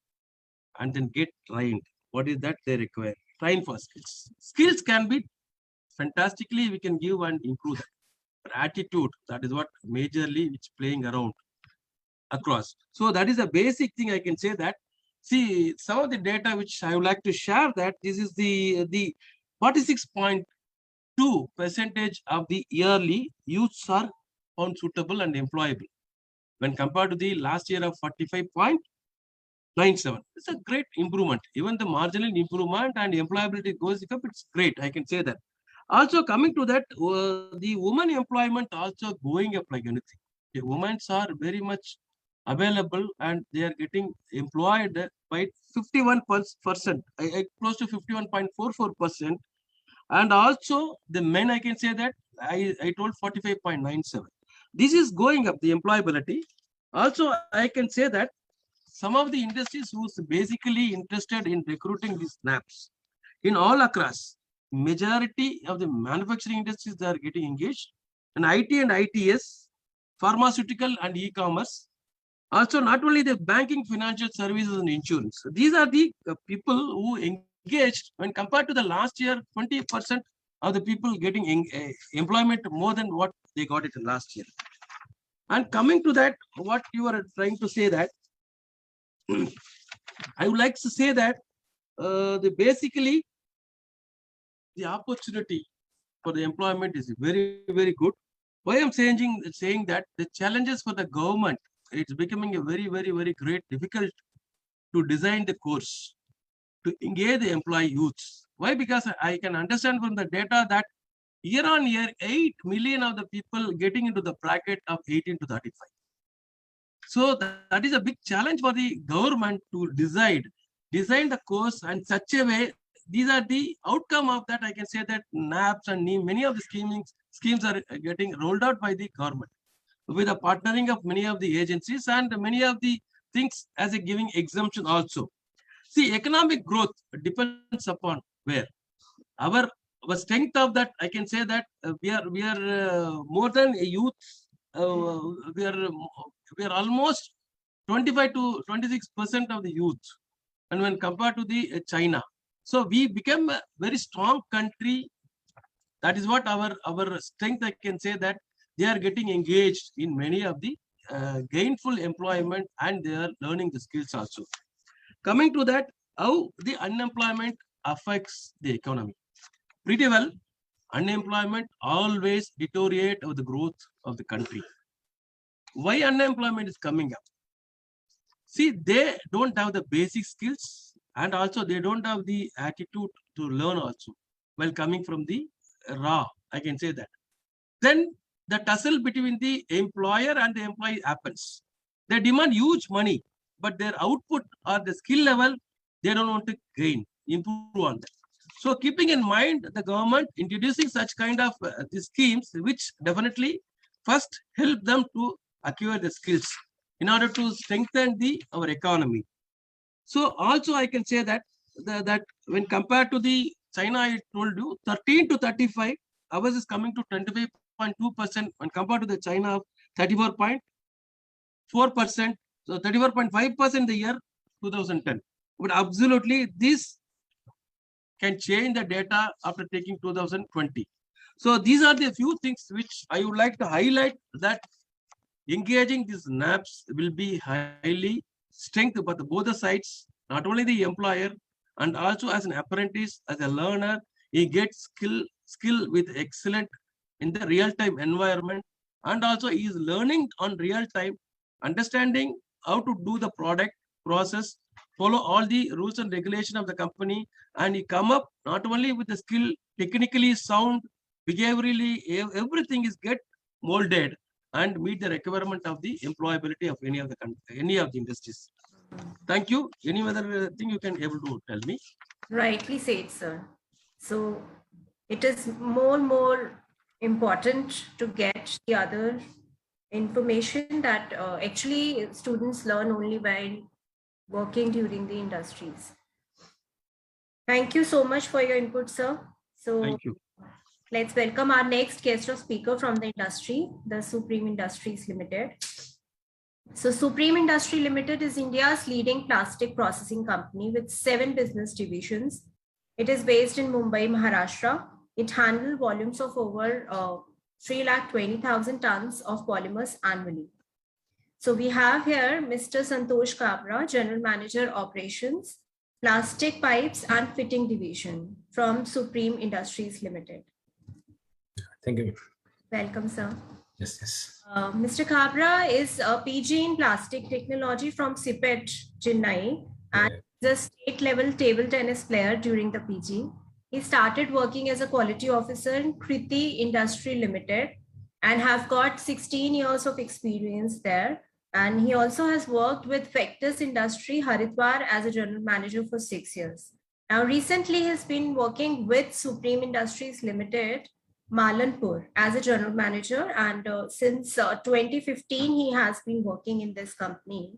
and then get trained. What is that they require? Train for skills. Skills can be fantastically, we can give and improve that. But attitude, that is what majorly which playing around across. So that is a basic thing I can say that. See, some of the data which I would like to share that this is the 46.2% of the yearly youths are found suitable and employable when compared to the last year of 45.97. It's a great improvement. Even the marginal improvement and employability goes up, it's great. I can say that. Also coming to that, the women employment also going up like anything. The women are very much available and they are getting employed by 51%, close to 51.44%. And also the men, I can say that I told 45.97. This is going up, the employability. Also, I can say that some of the industries who's basically interested in recruiting these snaps in all across, majority of the manufacturing industries they are getting engaged, and IT and ITS, pharmaceutical and e-commerce. Also, not only the banking, financial services and insurance. These are the people who engaged when compared to the last year, 20% of the people getting employment more than what they got it last year. And coming to that, what you are trying to say that, I would like to say that basically the opportunity for the employment is very, very good. Why I'm saying that the challenges for the government, it's becoming a very, very, very great difficult to design the course to engage the employee youths. Why? Because I can understand from the data that year on year, 8 million of the people getting into the bracket of 18 to 35. So that is a big challenge for the government to design the course and such a way. These are the outcome of that. I can say that NAPS and NEEM, many of the schemes are getting rolled out by the government with the partnering of many of the agencies and many of the things as a giving exemption also. See, economic growth depends upon where our strength of that. I can say that we are more than a youth. We are almost 25 to 26% of the youth, and when compared to the China, so we become a very strong country. That is what our strength. I can say that they are getting engaged in many of the gainful employment and they are learning the skills also. Coming to that, how the unemployment affects the economy. Pretty well, unemployment always deteriorate of the growth of the country. Why unemployment is coming up? See, they don't have the basic skills and also they don't have the attitude to learn also. While coming from the raw, I can say that. Then the tussle between the employer and the employee happens. They demand huge money, but their output or the skill level, they don't want to gain, improve on that. So keeping in mind the government introducing such kind of the schemes, which definitely first help them to acquire the skills in order to strengthen our economy. So also I can say that that when compared to the China, I told you 13 to 35, ours is coming to 25.2% when compared to the China of 34.4%. So 34.5% the year 2010. But absolutely this can change the data after taking 2020. So these are the few things which I would like to highlight, that engaging these NAPs will be highly strength for both the sides, not only the employer and also as an apprentice, as a learner, he gets skill with excellent in the real-time environment and also he is learning on real time, understanding how to do the product process, follow all the rules and regulation of the company, and he come up not only with the skill, technically sound, behaviorally, everything is get molded and meet the requirement of the employability of any of the industries. Thank you. Any other thing you can able to tell me? Rightly said, sir. So it is more important to get the other information that actually students learn only while working during the industries. Thank you so much for your input, sir. So Thank you. let's welcome our next guest of speaker from the industry, the Supreme Industries Limited. So Supreme Industry Limited is India's leading plastic processing company with 7 business divisions. It is based in Mumbai, Maharashtra. It handles volumes of over 320,000 tons of polymers annually. So we have here Mr. Santosh Kabra, General Manager Operations, Plastic Pipes and Fitting Division from Supreme Industries Limited. Thank you. Welcome, sir. Yes. Mr. Kabra is a PG in Plastic Technology from Stipend, Chennai, and is a state-level table tennis player during the PG. He started working as a quality officer in Kriti Industry Limited and have got 16 years of experience there. And he also has worked with Vectus Industry, Haridwar, as a general manager for 6 years. Now, recently, he has been working with Supreme Industries Limited, Malanpur, as a general manager. And since 2015, he has been working in this company.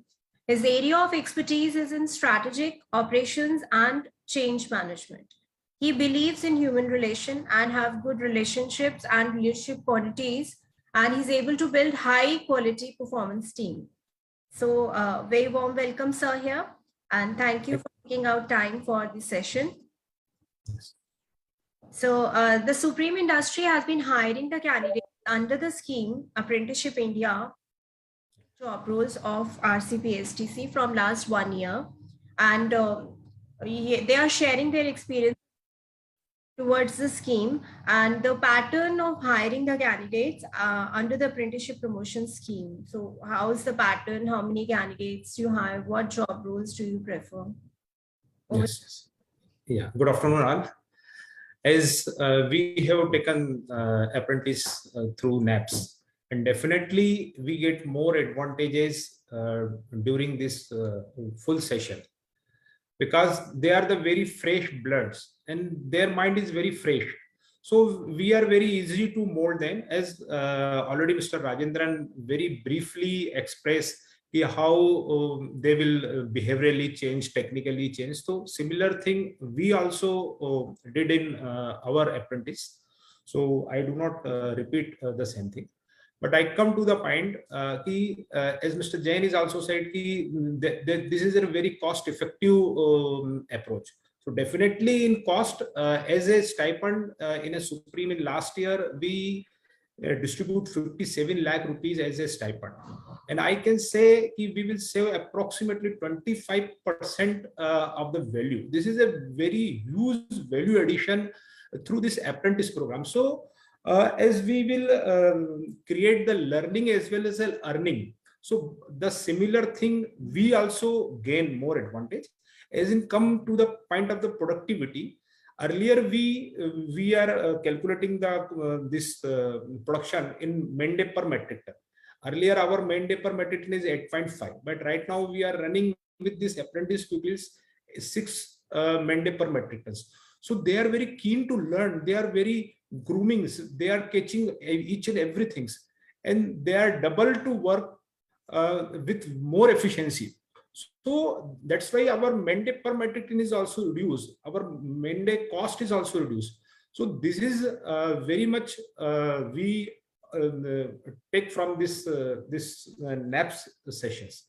His area of expertise is in strategic operations and change management. He believes in human relation and have good relationships and leadership qualities, and he's able to build high quality performance team. So very warm welcome, sir, here. And thank you for taking out time for this session. Yes. So the Supreme Industry has been hiring the candidates under the scheme Apprenticeship India job roles of RCPSTC from last 1 year. And they are sharing their experience towards the scheme and the pattern of hiring the candidates under the apprenticeship promotion scheme. So how is the pattern? How many candidates do you hire? What job roles do you prefer? Yes. Yeah. Good afternoon, all. As we have taken apprentice through NAPS, and definitely we get more advantages during this full session, because they are the very fresh bloods and their mind is very fresh. So we are very easy to mold them, as already Mr. Rajendran very briefly expressed how they will behaviorally change, technically change. So similar thing we also did in our apprentice. So I do not repeat the same thing. But I come to the point, as Mr. Jain is also said, this is a very cost-effective approach. So definitely in cost, as a stipend in a Supreme in last year, we distribute 57 lakh rupees as a stipend. And I can say we will save approximately 25% of the value. This is a very huge value addition through this apprentice program. So as we will create the learning as well as the earning. So the similar thing, we also gain more advantage. As in come to the point of the productivity, earlier we are calculating the this production in main day per metric ton. Earlier our main day per metric ton is 8.5, but right now we are running with this apprentice pupils 6 main day per metric tons. So they are very keen to learn. They are very grooming. They are catching each and everything, and they are double to work with more efficiency. So that's why our main day per metric ton is also reduced. Our main day cost is also reduced. So this is very much we take from this NAPS sessions.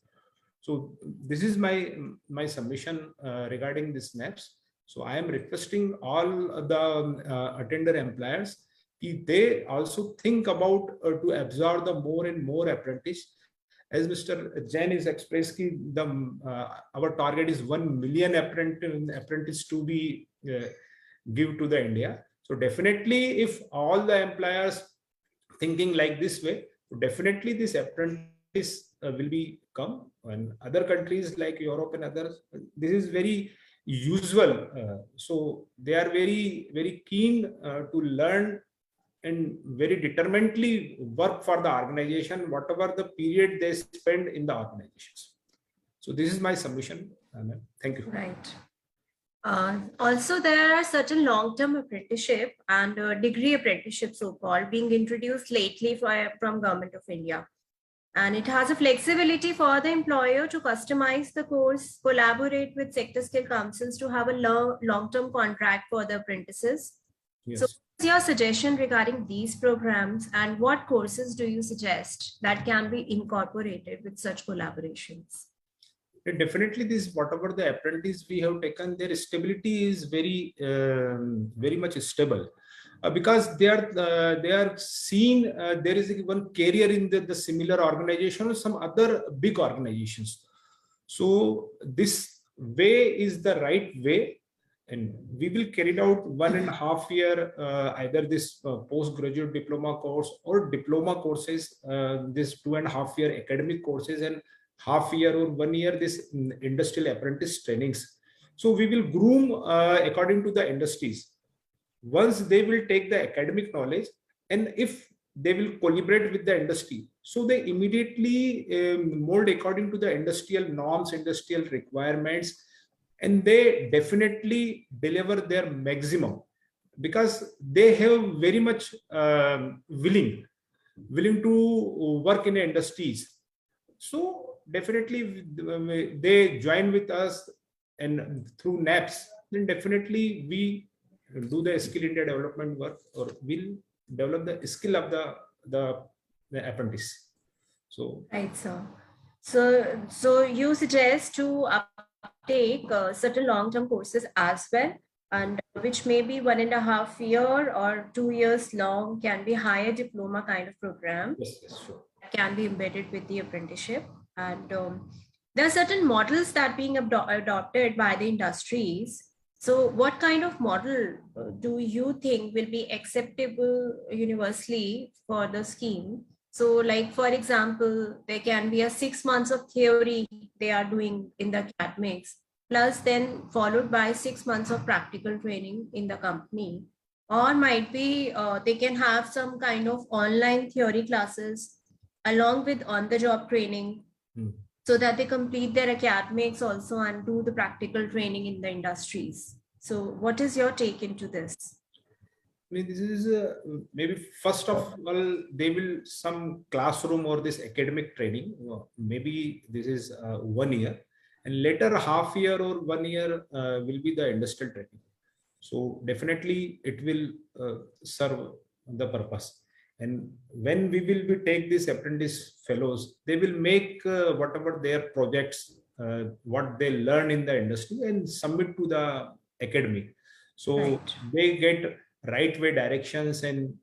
So this is my submission regarding this NAPS. So I am requesting all the attender employers, they also think about to absorb the more and more apprentice. As Mr. Jain is expressed, our target is 1 million apprentice to be give to the India. So definitely, if all the employers thinking like this way, Definitely this apprentice will be come, and other countries like Europe and others, this is very usual. So they are very keen to learn and very determinedly work for the organization, whatever the period they spend in the organizations. So this is my submission. Thank you. Right. Also, there are certain long-term apprenticeship and degree apprenticeship, so-called, being introduced lately from Government of India. And it has a flexibility for the employer to customize the course, collaborate with sector skill councils to have a long-term contract for the apprentices. Yes. So what's your suggestion regarding these programs, and what courses do you suggest that can be incorporated with such collaborations? Definitely, this whatever the apprentice we have taken, their stability is very much stable, because they are seen there is one career in the similar organization or some other big organizations. So this way is the right way, and we will carry out 1.5 year either this postgraduate diploma course or diploma courses, this 2.5 year academic courses, and half year or 1 year this industrial apprentice trainings. So we will groom according to the industries. Once they will take the academic knowledge, and if they will collaborate with the industry, so they immediately mold according to the industrial norms, industrial requirements, and they definitely deliver their maximum, because they have very much willing to work in industries. So definitely they join with us, and through NAPS, then definitely we do the skill India development work, or will develop the skill of the apprentice. So right, sir. So you suggest to uptake certain long-term courses as well, and which may be 1.5 year or 2 years long, can be higher diploma kind of program. yes, sure. Can be embedded with the apprenticeship. And there are certain models that being adopted by the industries. So what kind of model do you think will be acceptable universally for the scheme? So like, for example, there can be a 6 months of theory they are doing in the academics, plus then followed by 6 months of practical training in the company. Or might be they can have some kind of online theory classes along with on-the-job training, so that they complete their academics also and do the practical training in the industries. So what is your take into this? I mean, this is maybe first of all, they will some classroom or this academic training. Maybe this is 1 year, and later half year or 1 year will be the industrial training. So definitely it will serve the purpose. And when we will be take these apprentice fellows, they will make whatever their projects, what they learn in the industry, and submit to the academy. So Right. they get right way directions, and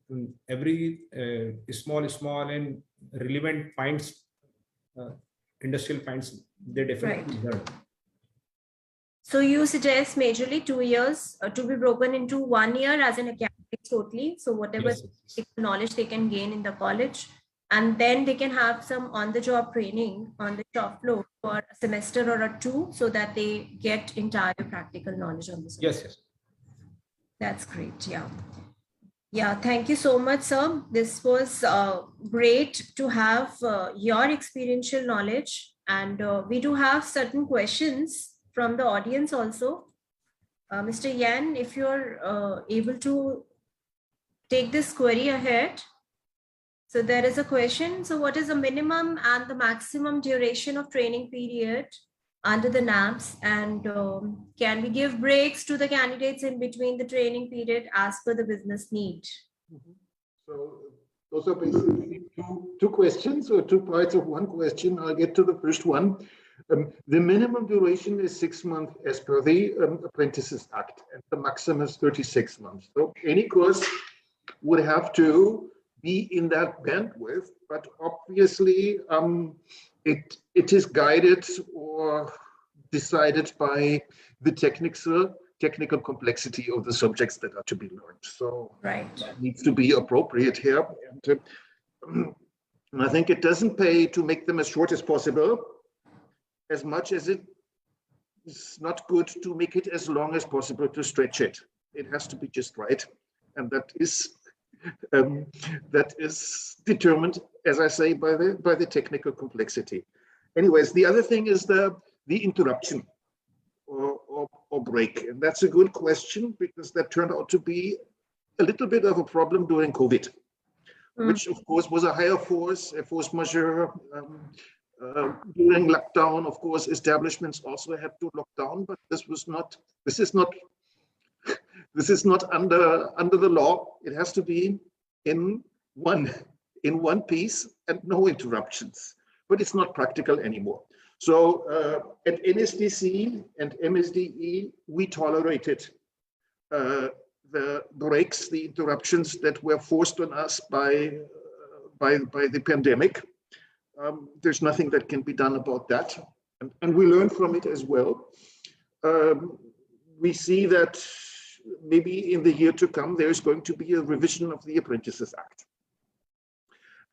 every small and relevant points, industrial points, they definitely Right. learn. So you suggest majorly 2 years to be broken into 1 year as an academic totally. So whatever Yes. knowledge they can gain in the college, and then they can have some on-the-job training on the shop floor for a semester or a 2, so that they get entire practical knowledge on this. Yes. That's great. Yeah. Yeah. Thank you so much, sir. This was great to have your experiential knowledge. And we do have certain questions from the audience also. Mr. Yan, if you're able to take this query ahead. So there is a question. So what is the minimum and the maximum duration of training period under the NAPS, and can we give breaks to the candidates in between the training period as per the business need? So those are basically two questions, or 2 parts of one question. I'll get to the first one. The minimum duration is 6 months as per the Apprentices Act, and the maximum is 36 months. So any course would have to be in that bandwidth, but obviously it is guided or decided by the technical complexity of the subjects that are to be learned. So right, it needs to be appropriate here. And And I think it doesn't pay to make them as short as possible, as much as it is not good to make it as long as possible to stretch it. It has to be just right. And that is determined, as I say, by the technical complexity. Anyways, the other thing is the interruption or break. And that's a good question, because that turned out to be a little bit of a problem during COVID, which of course was a higher force majeure. During lockdown, of course, establishments also had to lock down, but this is not under the law. It has to be in one piece and no interruptions, but it's not practical anymore. So at NSDC and MSDE, we tolerated the breaks, the interruptions that were forced on us by the pandemic. There's nothing that can be done about that. And we learn from it as well. We see that maybe in the year to come, there is going to be a revision of the Apprentices Act.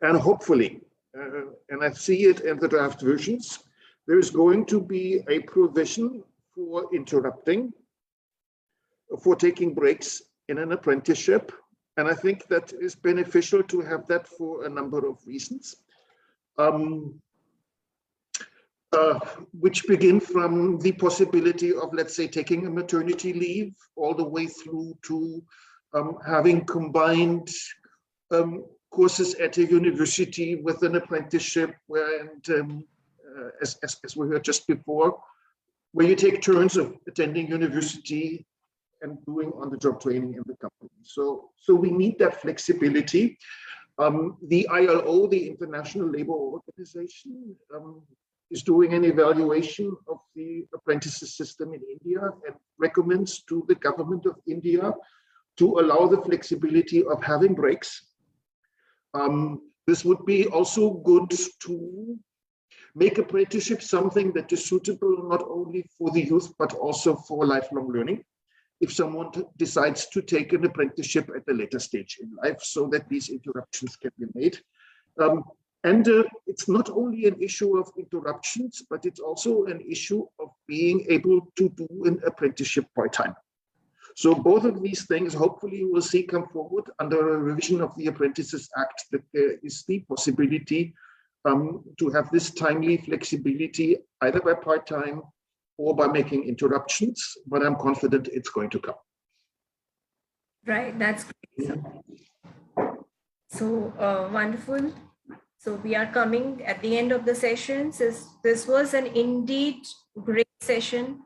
And hopefully, and I see it in the draft versions, there is going to be a provision for interrupting, for taking breaks in an apprenticeship. And I think that is beneficial to have that for a number of reasons. Which begin from the possibility of, let's say, taking a maternity leave, all the way through to having combined courses at a university with an apprenticeship, as we heard just before, where you take turns of attending university and doing on-the-job training in the company. So we need that flexibility. The ILO, the International Labour Organization, is doing an evaluation of the apprentices system in India and recommends to the government of India to allow the flexibility of having breaks. This would be also good to make apprenticeship something that is suitable not only for the youth, but also for lifelong learning, if someone decides to take an apprenticeship at a later stage in life, so that these interruptions can be made. It's not only an issue of interruptions, but it's also an issue of being able to do an apprenticeship part-time. So both of these things, hopefully you will see come forward under a revision of the Apprentices Act, that there is the possibility to have this timely flexibility, either by part-time or by making interruptions, but I'm confident it's going to come. Right, that's great. So wonderful. So we are coming at the end of the session. This was an indeed great session.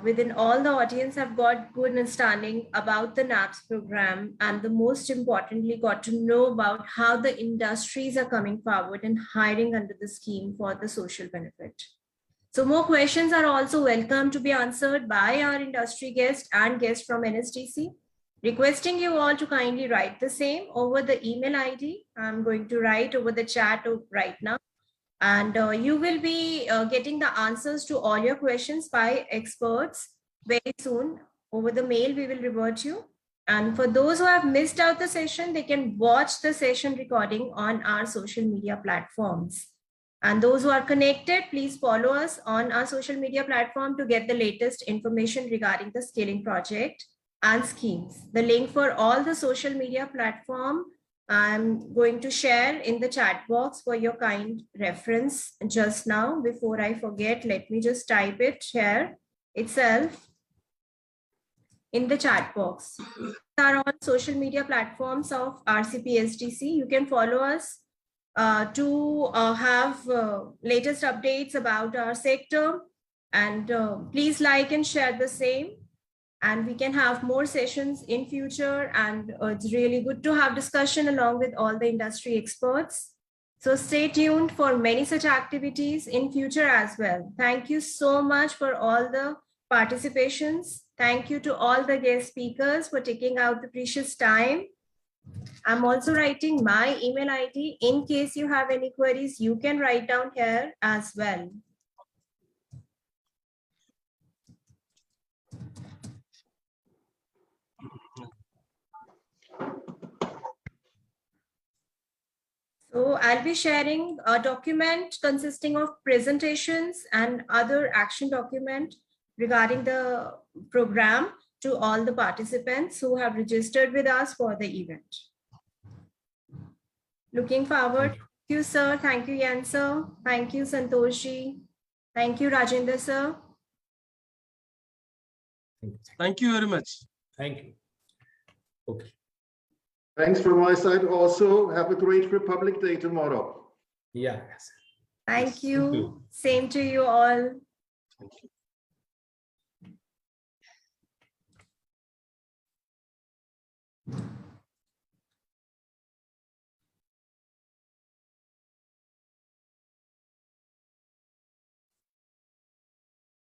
Within all the audience have got good understanding about the NAPS program, and the most importantly got to know about how the industries are coming forward and hiring under the scheme for the social benefit. So more questions are also welcome to be answered by our industry guest and guest from NSTC. Requesting you all to kindly write the same over the email ID. I'm going to write over the chat right now. And you will be getting the answers to all your questions by experts very soon. Over the mail, we will revert you. And for those who have missed out the session, they can watch the session recording on our social media platforms. And those who are connected, please follow us on our social media platform to get the latest information regarding the scaling project and schemes. The link for all the social media platform I'm going to share in the chat box for your kind reference just now. Before I forget, let me just type it here itself in the chat box. These are all social media platforms of RCPSDC. You can follow us to have latest updates about our sector, and please like and share the same. And we can have more sessions in future, and it's really good to have discussion along with all the industry experts. So stay tuned for many such activities in future as well. Thank you so much for all the participations. Thank you to all the guest speakers for taking out the precious time. I'm also writing my email ID. In case you have any queries, you can write down here as well. So So I'll be sharing a document consisting of presentations and other action document regarding the program to all the participants who have registered with us for the event. Looking forward. Thank you, sir. Thank you, Yan sir. Thank you, Santoshi. Thank you, Rajendra sir. Thank you very much. Thank you. Okay. Thanks from my side also. Have a great Republic Day tomorrow. Yeah. Yes. Thank Yes. you. Thank you. Same to you all. Thank you.